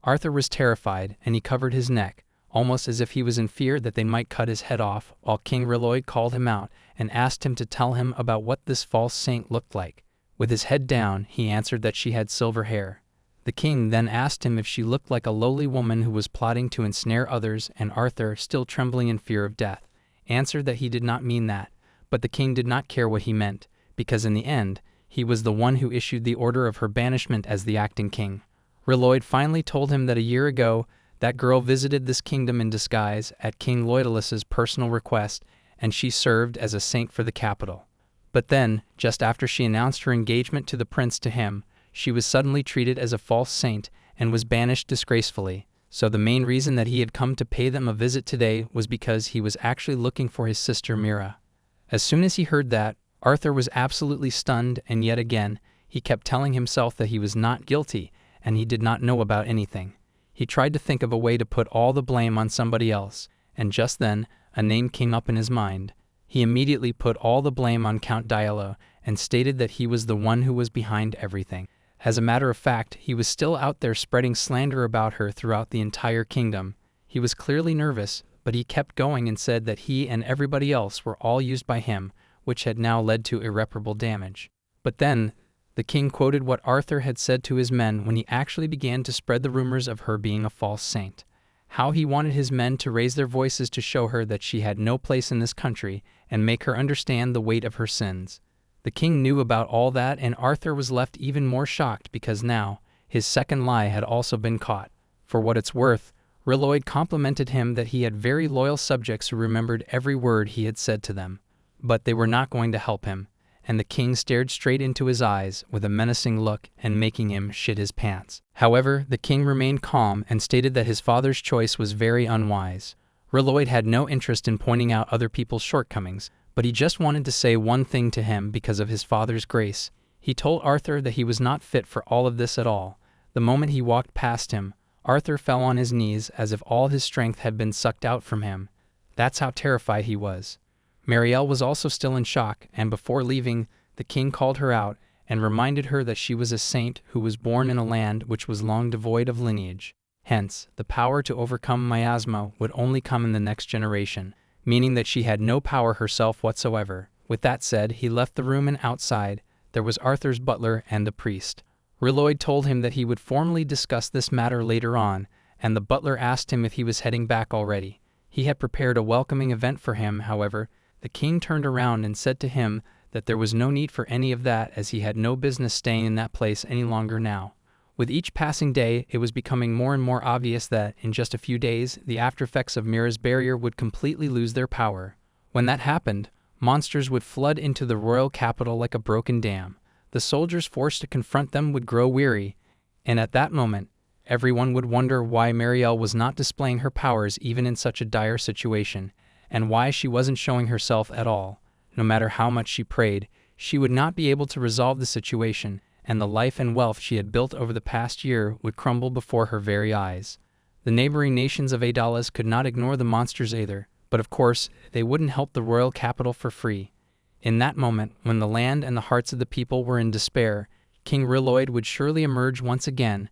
Arthur was terrified, and he covered his neck, almost as if he was in fear that they might cut his head off, while King Riloid called him out and asked him to tell him about what this false saint looked like. With his head down, he answered that she had silver hair. The king then asked him if she looked like a lowly woman who was plotting to ensnare others, and Arthur, still trembling in fear of death, answered that he did not mean that, but the king did not care what he meant, because in the end, he was the one who issued the order of her banishment as the acting king. Riloid finally told him that a year ago, that girl visited this kingdom in disguise at King Loidalus's personal request, and she served as a saint for the capital. But then, just after she announced her engagement to the prince to him, she was suddenly treated as a false saint and was banished disgracefully. So the main reason that he had come to pay them a visit today was because he was actually looking for his sister Meera. As soon as he heard that, Arthur was absolutely stunned, and yet again, he kept telling himself that he was not guilty and he did not know about anything. He tried to think of a way to put all the blame on somebody else, and just then, a name came up in his mind. He immediately put all the blame on Count Yahello and stated that he was the one who was behind everything. As a matter of fact, he was still out there spreading slander about her throughout the entire kingdom. He was clearly nervous, but he kept going and said that he and everybody else were all used by him, which had now led to irreparable damage. But then, the king quoted what Arthur had said to his men when he actually began to spread the rumors of her being a false saint. How he wanted his men to raise their voices to show her that she had no place in this country and make her understand the weight of her sins. The king knew about all that, and Arthur was left even more shocked because now, his second lie had also been caught. For what it's worth, Riloid complimented him that he had very loyal subjects who remembered every word he had said to them. But they were not going to help him, and the king stared straight into his eyes with a menacing look and making him shit his pants. However, the king remained calm and stated that his father's choice was very unwise. Riloid had no interest in pointing out other people's shortcomings, but he just wanted to say one thing to him because of his father's grace. He told Arthur that he was not fit for all of this at all. The moment he walked past him, Arthur fell on his knees as if all his strength had been sucked out from him. That's how terrified he was. Marielle was also still in shock, and before leaving, the king called her out and reminded her that she was a saint who was born in a land which was long devoid of lineage. Hence, the power to overcome miasma would only come in the next generation, meaning that she had no power herself whatsoever. With that said, he left the room, and outside, there was Arthur's butler and the priest. Riloid told him that he would formally discuss this matter later on, and the butler asked him if he was heading back already. He had prepared a welcoming event for him, however. The king turned around and said to him that there was no need for any of that, as he had no business staying in that place any longer now. With each passing day, it was becoming more and more obvious that, in just a few days, the aftereffects of Meera's barrier would completely lose their power. When that happened, monsters would flood into the royal capital like a broken dam. The soldiers forced to confront them would grow weary, and at that moment, everyone would wonder why Marielle was not displaying her powers even in such a dire situation, and why she wasn't showing herself at all. No matter how much she prayed, she would not be able to resolve the situation, and the life and wealth she had built over the past year would crumble before her very eyes. The neighboring nations of Adalas could not ignore the monsters either, but of course, they wouldn't help the royal capital for free. In that moment, when the land and the hearts of the people were in despair, King Riloid would surely emerge once again,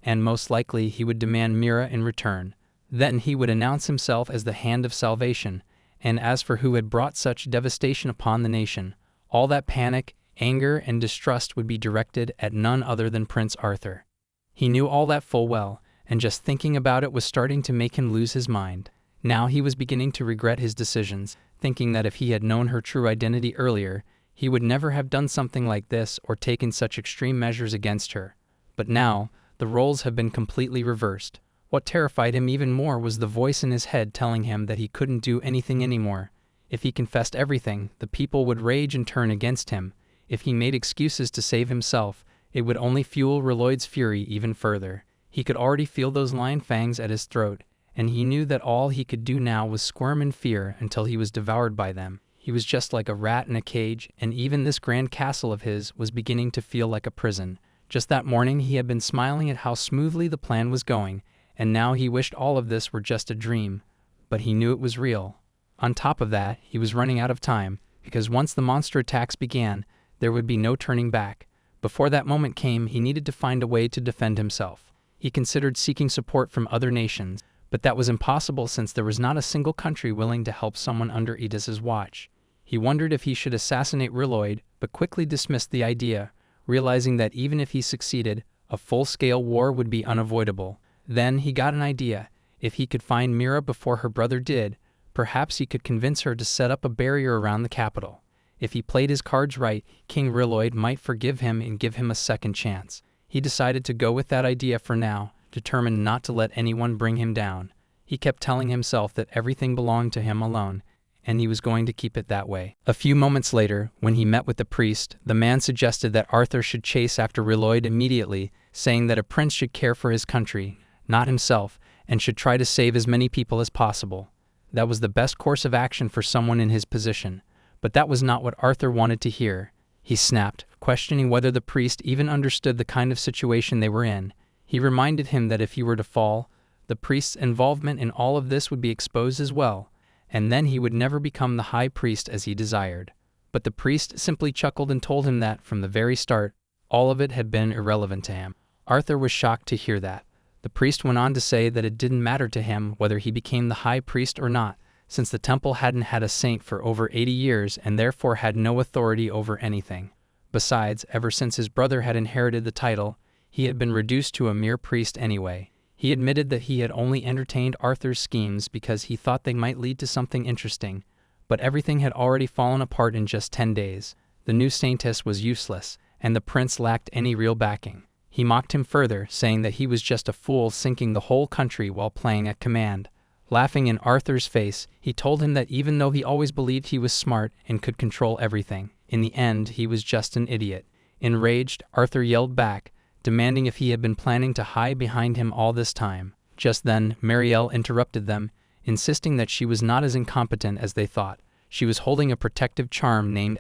and most likely he would demand Meera in return. Then he would announce himself as the Hand of Salvation, and as for who had brought such devastation upon the nation, all that panic, anger, and distrust would be directed at none other than Prince Arthur. He knew all that full well, and just thinking about it was starting to make him lose his mind. Now he was beginning to regret his decisions, thinking that if he had known her true identity earlier, he would never have done something like this or taken such extreme measures against her. But now, the roles have been completely reversed. What terrified him even more was the voice in his head telling him that he couldn't do anything anymore. If he confessed everything, the people would rage and turn against him. If he made excuses to save himself, it would only fuel Riloid's fury even further. He could already feel those lion fangs at his throat, and he knew that all he could do now was squirm in fear until he was devoured by them. He was just like a rat in a cage, and even this grand castle of his was beginning to feel like a prison. Just that morning he had been smiling at how smoothly the plan was going, and now he wished all of this were just a dream. But he knew it was real. On top of that, he was running out of time, because once the monster attacks began, there would be no turning back. Before that moment came, he needed to find a way to defend himself. He considered seeking support from other nations, but that was impossible since there was not a single country willing to help someone under Edis's watch. He wondered if he should assassinate Riloid, but quickly dismissed the idea, realizing that even if he succeeded, a full-scale war would be unavoidable. Then he got an idea. If he could find Meera before her brother did, perhaps he could convince her to set up a barrier around the capital. If he played his cards right, King Riloid might forgive him and give him a second chance. He decided to go with that idea for now, determined not to let anyone bring him down. He kept telling himself that everything belonged to him alone, and he was going to keep it that way. A few moments later, when he met with the priest, the man suggested that Arthur should chase after Riloid immediately, saying that a prince should care for his country, not himself, and should try to save as many people as possible. That was the best course of action for someone in his position. But that was not what Arthur wanted to hear. He snapped, questioning whether the priest even understood the kind of situation they were in. He reminded him that if he were to fall, the priest's involvement in all of this would be exposed as well, and then he would never become the high priest as he desired. But the priest simply chuckled and told him that, from the very start, all of it had been irrelevant to him. Arthur was shocked to hear that. The priest went on to say that it didn't matter to him whether he became the high priest or not, since the temple hadn't had a saint for over 80 years and therefore had no authority over anything. Besides, ever since his brother had inherited the title, he had been reduced to a mere priest anyway. He admitted that he had only entertained Arthur's schemes because he thought they might lead to something interesting, but everything had already fallen apart in just 10 days. The new saintess was useless, and the prince lacked any real backing. He mocked him further, saying that he was just a fool sinking the whole country while playing at command. Laughing in Arthur's face, he told him that even though he always believed he was smart and could control everything, in the end he was just an idiot. Enraged, Arthur yelled back, demanding if he had been planning to hide behind him all this time. Just then, Marielle interrupted them, insisting that she was not as incompetent as they thought. She was holding a protective charm named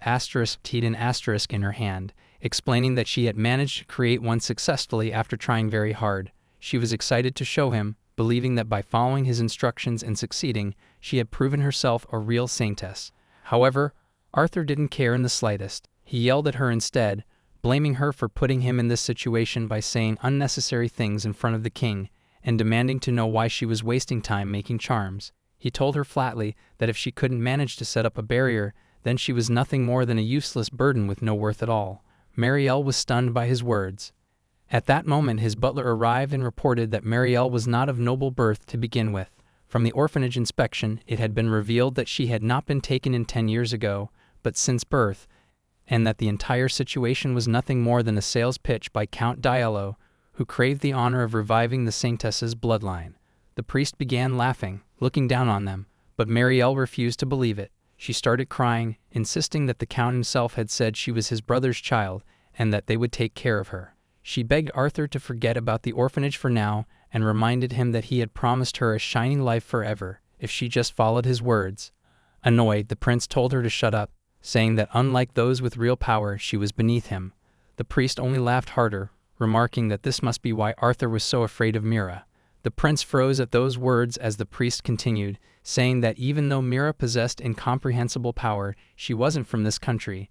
*Teed in her hand, explaining that she had managed to create one successfully after trying very hard. She was excited to show him, believing that by following his instructions and succeeding, she had proven herself a real saintess. However, Arthur didn't care in the slightest. He yelled at her instead, blaming her for putting him in this situation by saying unnecessary things in front of the king, and demanding to know why she was wasting time making charms. He told her flatly that if she couldn't manage to set up a barrier, then she was nothing more than a useless burden with no worth at all. Marielle was stunned by his words. At that moment his butler arrived and reported that Marielle was not of noble birth to begin with. From the orphanage inspection, it had been revealed that she had not been taken in 10 years ago, but since birth, and that the entire situation was nothing more than a sales pitch by Count Yahello, who craved the honor of reviving the saintess's bloodline. The priest began laughing, looking down on them, but Marielle refused to believe it. She started crying, insisting that the count himself had said she was his brother's child and that they would take care of her. She begged Arthur to forget about the orphanage for now and reminded him that he had promised her a shining life forever if she just followed his words. Annoyed, the prince told her to shut up, saying that unlike those with real power, she was beneath him. The priest only laughed harder, remarking that this must be why Arthur was so afraid of Meera. The prince froze at those words as the priest continued, saying that even though Meera possessed incomprehensible power, she wasn't from this country,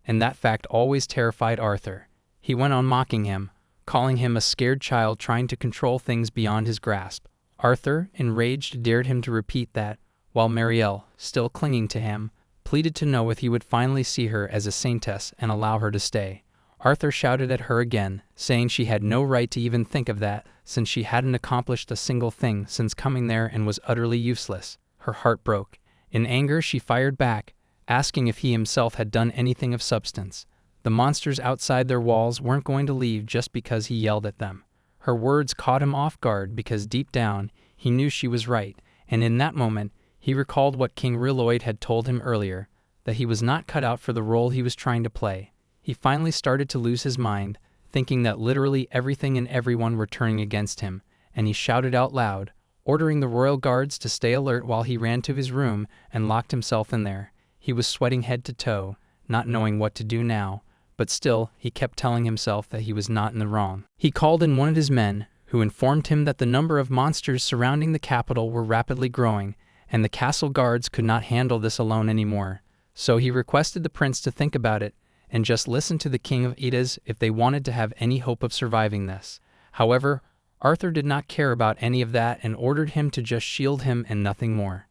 and that fact always terrified Arthur. He went on mocking him, calling him a scared child trying to control things beyond his grasp. Arthur, enraged, dared him to repeat that, while Marielle, still clinging to him, pleaded to know if he would finally see her as a saintess and allow her to stay. Arthur shouted at her again, saying she had no right to even think of that, since she hadn't accomplished a single thing since coming there and was utterly useless. Her heart broke. In anger, she fired back, asking if he himself had done anything of substance. The monsters outside their walls weren't going to leave just because he yelled at them. Her words caught him off guard because deep down, he knew she was right, and in that moment, he recalled what King Riloid had told him earlier, that he was not cut out for the role he was trying to play. He finally started to lose his mind, thinking that literally everything and everyone were turning against him, and he shouted out loud, ordering the royal guards to stay alert while he ran to his room and locked himself in there. He was sweating head to toe, not knowing what to do now, but still, he kept telling himself that he was not in the wrong. He called in one of his men, who informed him that the number of monsters surrounding the capital were rapidly growing, and the castle guards could not handle this alone anymore. So he requested the prince to think about it, and just listen to the king of Eddas if they wanted to have any hope of surviving this. However, Arthur did not care about any of that and ordered him to just shield him and nothing more.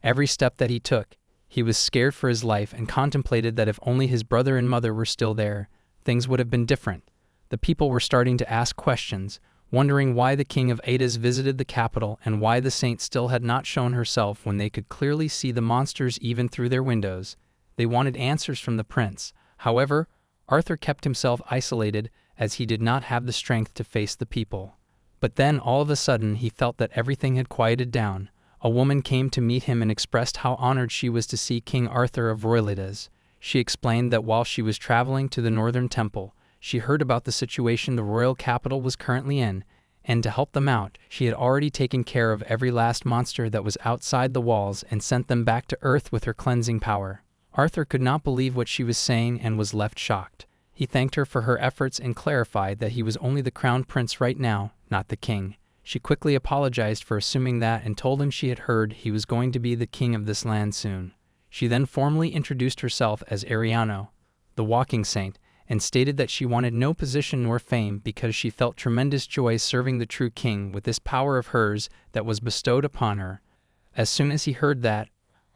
Every step that he took, he was scared for his life and contemplated that if only his brother and mother were still there, things would have been different. The people were starting to ask questions, wondering why the king of Eddas visited the capital and why the saint still had not shown herself when they could clearly see the monsters even through their windows. They wanted answers from the prince. However, Arthur kept himself isolated as he did not have the strength to face the people. But then all of a sudden he felt that everything had quieted down. A woman came to meet him and expressed how honored she was to see King Arthur of Royalidas. She explained that while she was traveling to the northern temple, she heard about the situation the royal capital was currently in, and to help them out, she had already taken care of every last monster that was outside the walls and sent them back to Earth with her cleansing power. Arthur could not believe what she was saying and was left shocked. He thanked her for her efforts and clarified that he was only the crown prince right now, not the king. She quickly apologized for assuming that and told him she had heard he was going to be the king of this land soon. She then formally introduced herself as Ariano, the walking saint, and stated that she wanted no position nor fame because she felt tremendous joy serving the true king with this power of hers that was bestowed upon her. As soon as he heard that,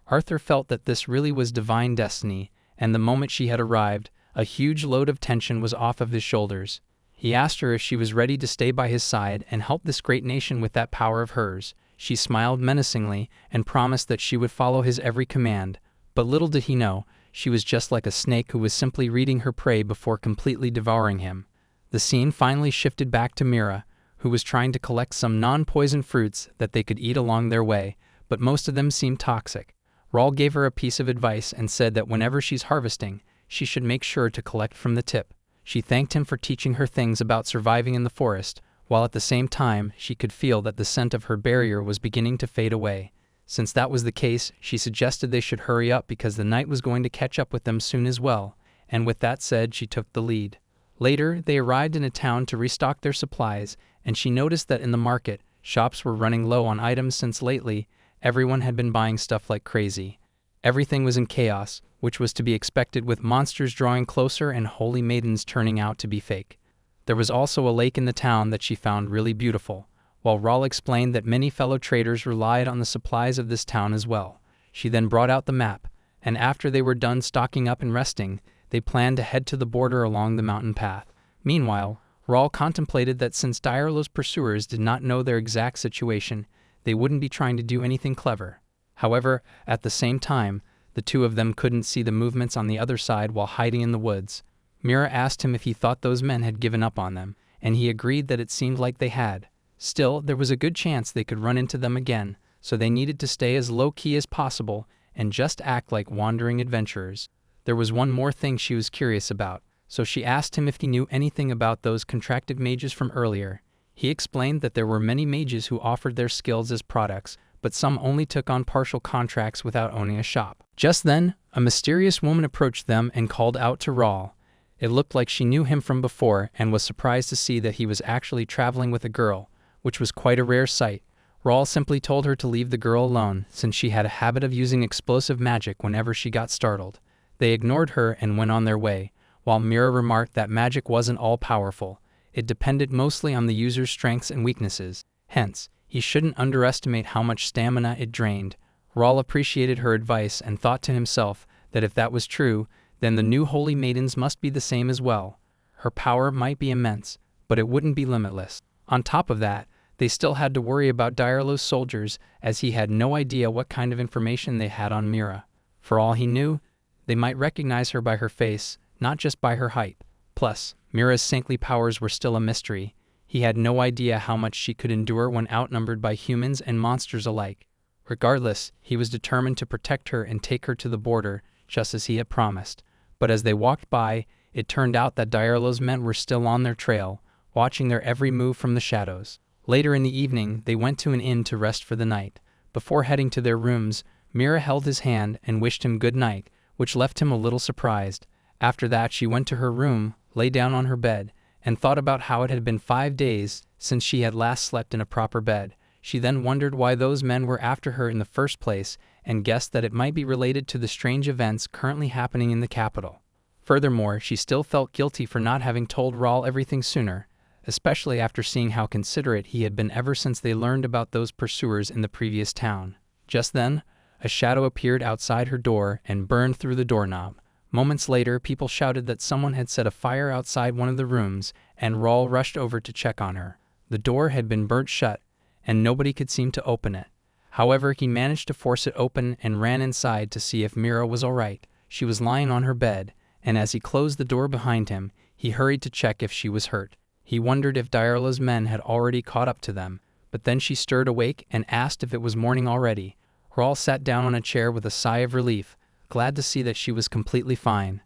Arthur felt that this really was divine destiny, and the moment she had arrived, a huge load of tension was off of his shoulders. He asked her if she was ready to stay by his side and help this great nation with that power of hers. She smiled menacingly and promised that she would follow his every command, but little did he know, she was just like a snake who was simply reading her prey before completely devouring him. The scene finally shifted back to Meera, who was trying to collect some non-poison fruits that they could eat along their way, but most of them seemed toxic. Raul gave her a piece of advice and said that whenever she's harvesting, she should make sure to collect from the tip. She thanked him for teaching her things about surviving in the forest, while at the same time she could feel that the scent of her barrier was beginning to fade away. Since that was the case, she suggested they should hurry up because the night was going to catch up with them soon as well, and with that said, she took the lead. Later, they arrived in a town to restock their supplies, and she noticed that in the market, shops were running low on items since lately, everyone had been buying stuff like crazy. Everything was in chaos, which was to be expected with monsters drawing closer and holy maidens turning out to be fake. There was also a lake in the town that she found really beautiful, while Raul explained that many fellow traders relied on the supplies of this town as well. She then brought out the map, and after they were done stocking up and resting, they planned to head to the border along the mountain path. Meanwhile, Raul contemplated that since Diarlo's pursuers did not know their exact situation, they wouldn't be trying to do anything clever. However, at the same time, the two of them couldn't see the movements on the other side while hiding in the woods. Meera asked him if he thought those men had given up on them, and he agreed that it seemed like they had. Still, there was a good chance they could run into them again, so they needed to stay as low-key as possible and just act like wandering adventurers. There was one more thing she was curious about, so she asked him if he knew anything about those contracted mages from earlier. He explained that there were many mages who offered their skills as products, but some only took on partial contracts without owning a shop. Just then, a mysterious woman approached them and called out to Raul. It looked like she knew him from before and was surprised to see that he was actually traveling with a girl, which was quite a rare sight. Raul simply told her to leave the girl alone, since she had a habit of using explosive magic whenever she got startled. They ignored her and went on their way, while Meera remarked that magic wasn't all-powerful. It depended mostly on the user's strengths and weaknesses. Hence, he shouldn't underestimate how much stamina it drained. Raul appreciated her advice and thought to himself that if that was true, then the new holy maidens must be the same as well. Her power might be immense, but it wouldn't be limitless. On top of that, they still had to worry about Yahello's soldiers, as he had no idea what kind of information they had on Meera. For all he knew, they might recognize her by her face, not just by her height. Plus, Meera's saintly powers were still a mystery. He had no idea how much she could endure when outnumbered by humans and monsters alike. Regardless, he was determined to protect her and take her to the border, just as he had promised. But as they walked by, it turned out that Yahello's men were still on their trail, watching their every move from the shadows. Later in the evening, they went to an inn to rest for the night. Before heading to their rooms, Meera held his hand and wished him good night, which left him a little surprised. After that, she went to her room, lay down on her bed, and thought about how it had been 5 days since she had last slept in a proper bed. She then wondered why those men were after her in the first place, and guessed that it might be related to the strange events currently happening in the capital. Furthermore, she still felt guilty for not having told Raul everything sooner, especially after seeing how considerate he had been ever since they learned about those pursuers in the previous town. Just then, a shadow appeared outside her door and burned through the doorknob. Moments later, people shouted that someone had set a fire outside one of the rooms, and Raul rushed over to check on her. The door had been burnt shut, and nobody could seem to open it. However, he managed to force it open and ran inside to see if Meera was all right. She was lying on her bed, and as he closed the door behind him, he hurried to check if she was hurt. He wondered if Yahello's men had already caught up to them, but then she stirred awake and asked if it was morning already. Raul sat down on a chair with a sigh of relief, glad to see that she was completely fine.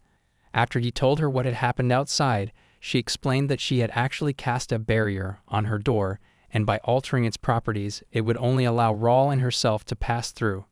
After he told her what had happened outside, she explained that she had actually cast a barrier on her door, and by altering its properties, it would only allow Raul and herself to pass through.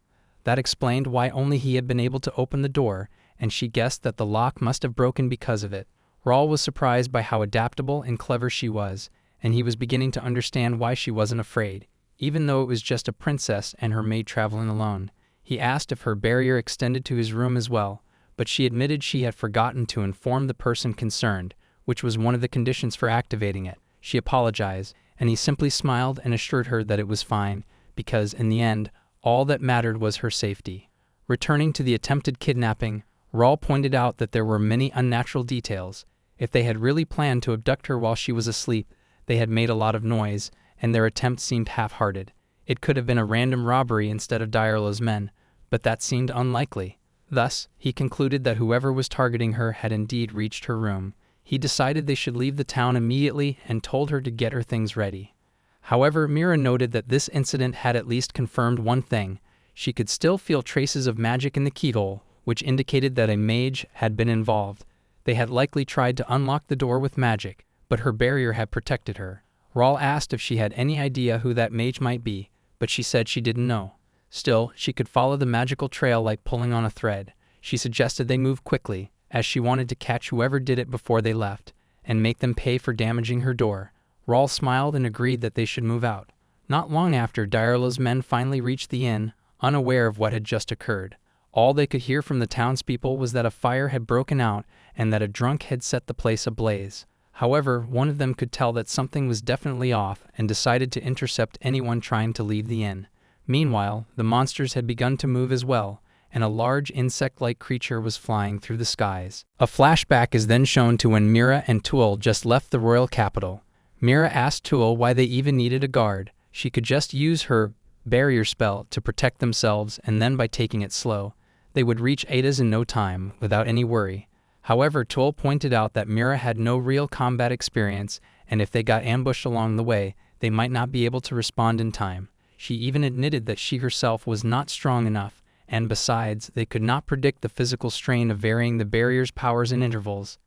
That explained why only he had been able to open the door, and she guessed that the lock must have broken because of it. Raul was surprised by how adaptable and clever she was, and he was beginning to understand why she wasn't afraid, even though it was just a princess and her maid traveling alone. He asked if her barrier extended to his room as well, but she admitted she had forgotten to inform the person concerned, which was one of the conditions for activating it. She apologized, and he simply smiled and assured her that it was fine, because in the end, all that mattered was her safety. Returning to the attempted kidnapping, Raul pointed out that there were many unnatural details. If they had really planned to abduct her while she was asleep, they had made a lot of noise, and their attempt seemed half-hearted. It could have been a random robbery instead of Yahello's men, but that seemed unlikely. Thus, he concluded that whoever was targeting her had indeed reached her room. He decided they should leave the town immediately and told her to get her things ready. However, Meera noted that this incident had at least confirmed one thing. She could still feel traces of magic in the keyhole, which indicated that a mage had been involved. They had likely tried to unlock the door with magic, but her barrier had protected her. Raul asked if she had any idea who that mage might be, but she said she didn't know. Still, she could follow the magical trail like pulling on a thread. She suggested they move quickly, as she wanted to catch whoever did it before they left, and make them pay for damaging her door. Raul smiled and agreed that they should move out. Not long after, Yahello's men finally reached the inn, unaware of what had just occurred. All they could hear from the townspeople was that a fire had broken out and that a drunk had set the place ablaze. However, one of them could tell that something was definitely off and decided to intercept anyone trying to leave the inn. Meanwhile, the monsters had begun to move as well, and a large insect-like creature was flying through the skies. A flashback is then shown to when Meera and Tuul just left the royal capital. Meera asked Tuul why they even needed a guard. She could just use her barrier spell to protect themselves, and then by taking it slow, they would reach Ada's in no time, without any worry. However, Tuul pointed out that Meera had no real combat experience, and if they got ambushed along the way, they might not be able to respond in time. She even admitted that she herself was not strong enough, and besides, they could not predict the physical strain of varying the barrier's powers in intervals.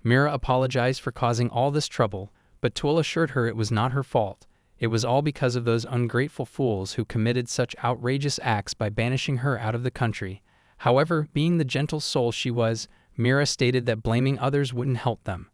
Meera apologized for causing all this trouble, but Tulle assured her it was not her fault. It was all because of those ungrateful fools who committed such outrageous acts by banishing her out of the country. However, being the gentle soul she was, Meera stated that blaming others wouldn't help them.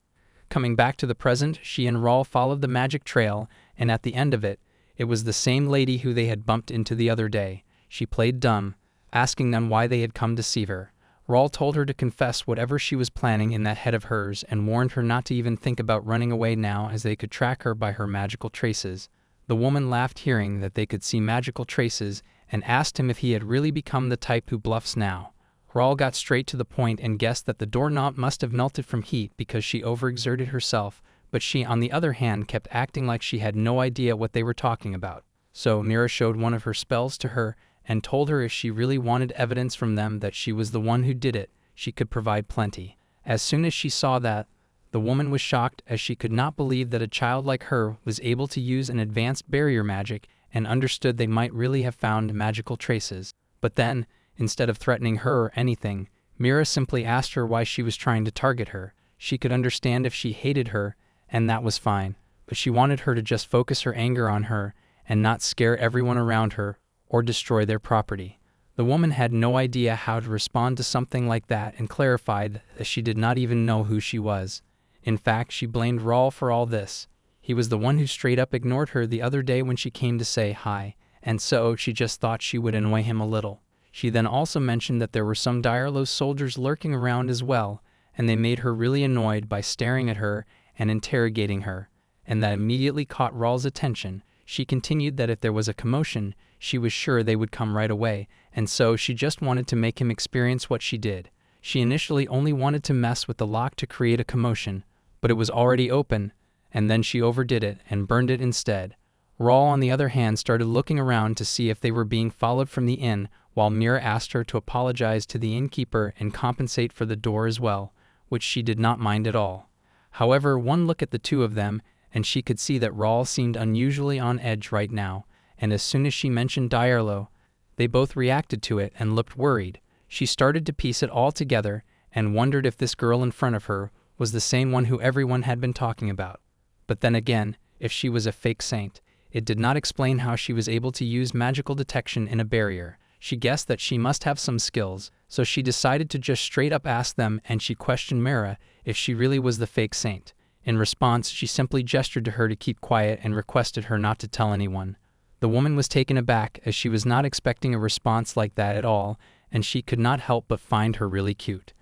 Coming back to the present, she and Raul followed the magic trail, and at the end of it, it was the same lady who they had bumped into the other day. She played dumb, asking them why they had come to see her. Raul told her to confess whatever she was planning in that head of hers and warned her not to even think about running away now, as they could track her by her magical traces. The woman laughed hearing that they could see magical traces and asked him if he had really become the type who bluffs now. Raul got straight to the point and guessed that the doorknob must have melted from heat because she overexerted herself, but she, on the other hand, kept acting like she had no idea what they were talking about. So Meera showed one of her spells to her and told her if she really wanted evidence from them that she was the one who did it, she could provide plenty. As soon as she saw that, the woman was shocked, as she could not believe that a child like her was able to use an advanced barrier magic, and understood they might really have found magical traces. But then, instead of threatening her or anything, Meera simply asked her why she was trying to target her. She could understand if she hated her, and that was fine, but she wanted her to just focus her anger on her and not scare everyone around her or destroy their property. The woman had no idea how to respond to something like that and clarified that she did not even know who she was. In fact, she blamed Raul for all this. He was the one who straight up ignored her the other day when she came to say hi, and so she just thought she would annoy him a little. She then also mentioned that there were some Yahello soldiers lurking around as well, and they made her really annoyed by staring at her and interrogating her, and that immediately caught Raul's attention. She continued that if there was a commotion, she was sure they would come right away, and so she just wanted to make him experience what she did. She initially only wanted to mess with the lock to create a commotion, but it was already open, and then she overdid it and burned it instead. Raul, on the other hand, started looking around to see if they were being followed from the inn, while Meera asked her to apologize to the innkeeper and compensate for the door as well, which she did not mind at all. However, one look at the two of them, and she could see that Raul seemed unusually on edge right now, and as soon as she mentioned Yahello, they both reacted to it and looked worried. She started to piece it all together and wondered if this girl in front of her was the same one who everyone had been talking about. But then again, if she was a fake saint, it did not explain how she was able to use magical detection in a barrier. She guessed that she must have some skills, so she decided to just straight up ask them, and she questioned Meera if she really was the fake saint. In response, she simply gestured to her to keep quiet and requested her not to tell anyone. The woman was taken aback, as she was not expecting a response like that at all, and she could not help but find her really cute.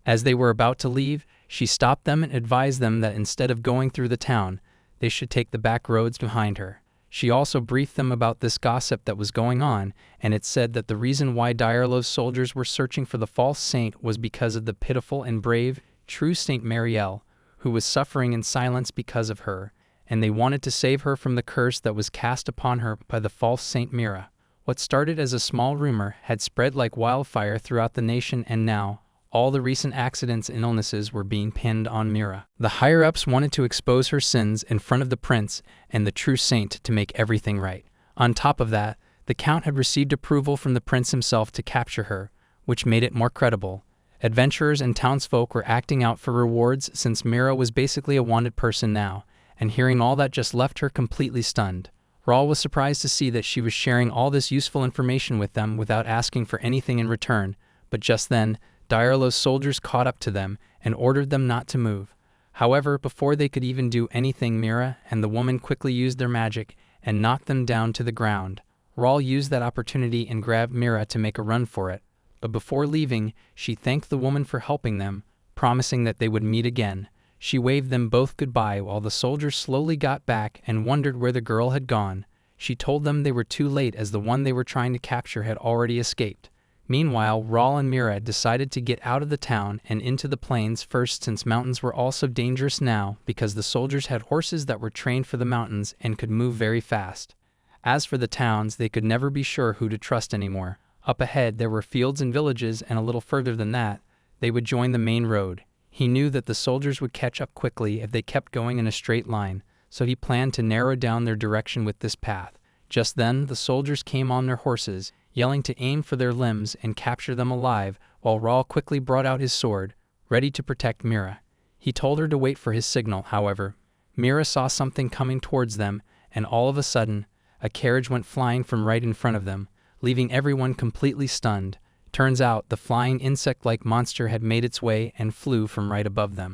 As they were about to leave, she stopped them and advised them that instead of going through the town, they should take the back roads behind her. She also briefed them about this gossip that was going on, and it said that the reason why Yahello's soldiers were searching for the false saint was because of the pitiful and brave, true Saint Marielle, who was suffering in silence because of her, and they wanted to save her from the curse that was cast upon her by the false Saint Meera. What started as a small rumor had spread like wildfire throughout the nation, and now all the recent accidents and illnesses were being pinned on Meera. The higher-ups wanted to expose her sins in front of the prince and the true saint to make everything right. On top of that, the count had received approval from the prince himself to capture her, which made it more credible. Adventurers and townsfolk were acting out for rewards since Meera was basically a wanted person now, and hearing all that just left her completely stunned. Raul was surprised to see that she was sharing all this useful information with them without asking for anything in return, but just then, Yahello's soldiers caught up to them and ordered them not to move. However, before they could even do anything, Meera and the woman quickly used their magic and knocked them down to the ground. Raul used that opportunity and grabbed Meera to make a run for it, but before leaving, she thanked the woman for helping them, promising that they would meet again. She waved them both goodbye while the soldiers slowly got back and wondered where the girl had gone. She told them they were too late, as the one they were trying to capture had already escaped. Meanwhile, Raul and Meera decided to get out of the town and into the plains first, since mountains were also dangerous now because the soldiers had horses that were trained for the mountains and could move very fast. As for the towns, they could never be sure who to trust anymore. Up ahead there were fields and villages, and a little further than that, they would join the main road. He knew that the soldiers would catch up quickly if they kept going in a straight line, so he planned to narrow down their direction with this path. Just then, the soldiers came on their horses, yelling to aim for their limbs and capture them alive, while Raul quickly brought out his sword, ready to protect Meera. He told her to wait for his signal, however. Meera saw something coming towards them, and all of a sudden, a carriage went flying from right in front of them, leaving everyone completely stunned. Turns out, the flying insect-like monster had made its way and flew from right above them.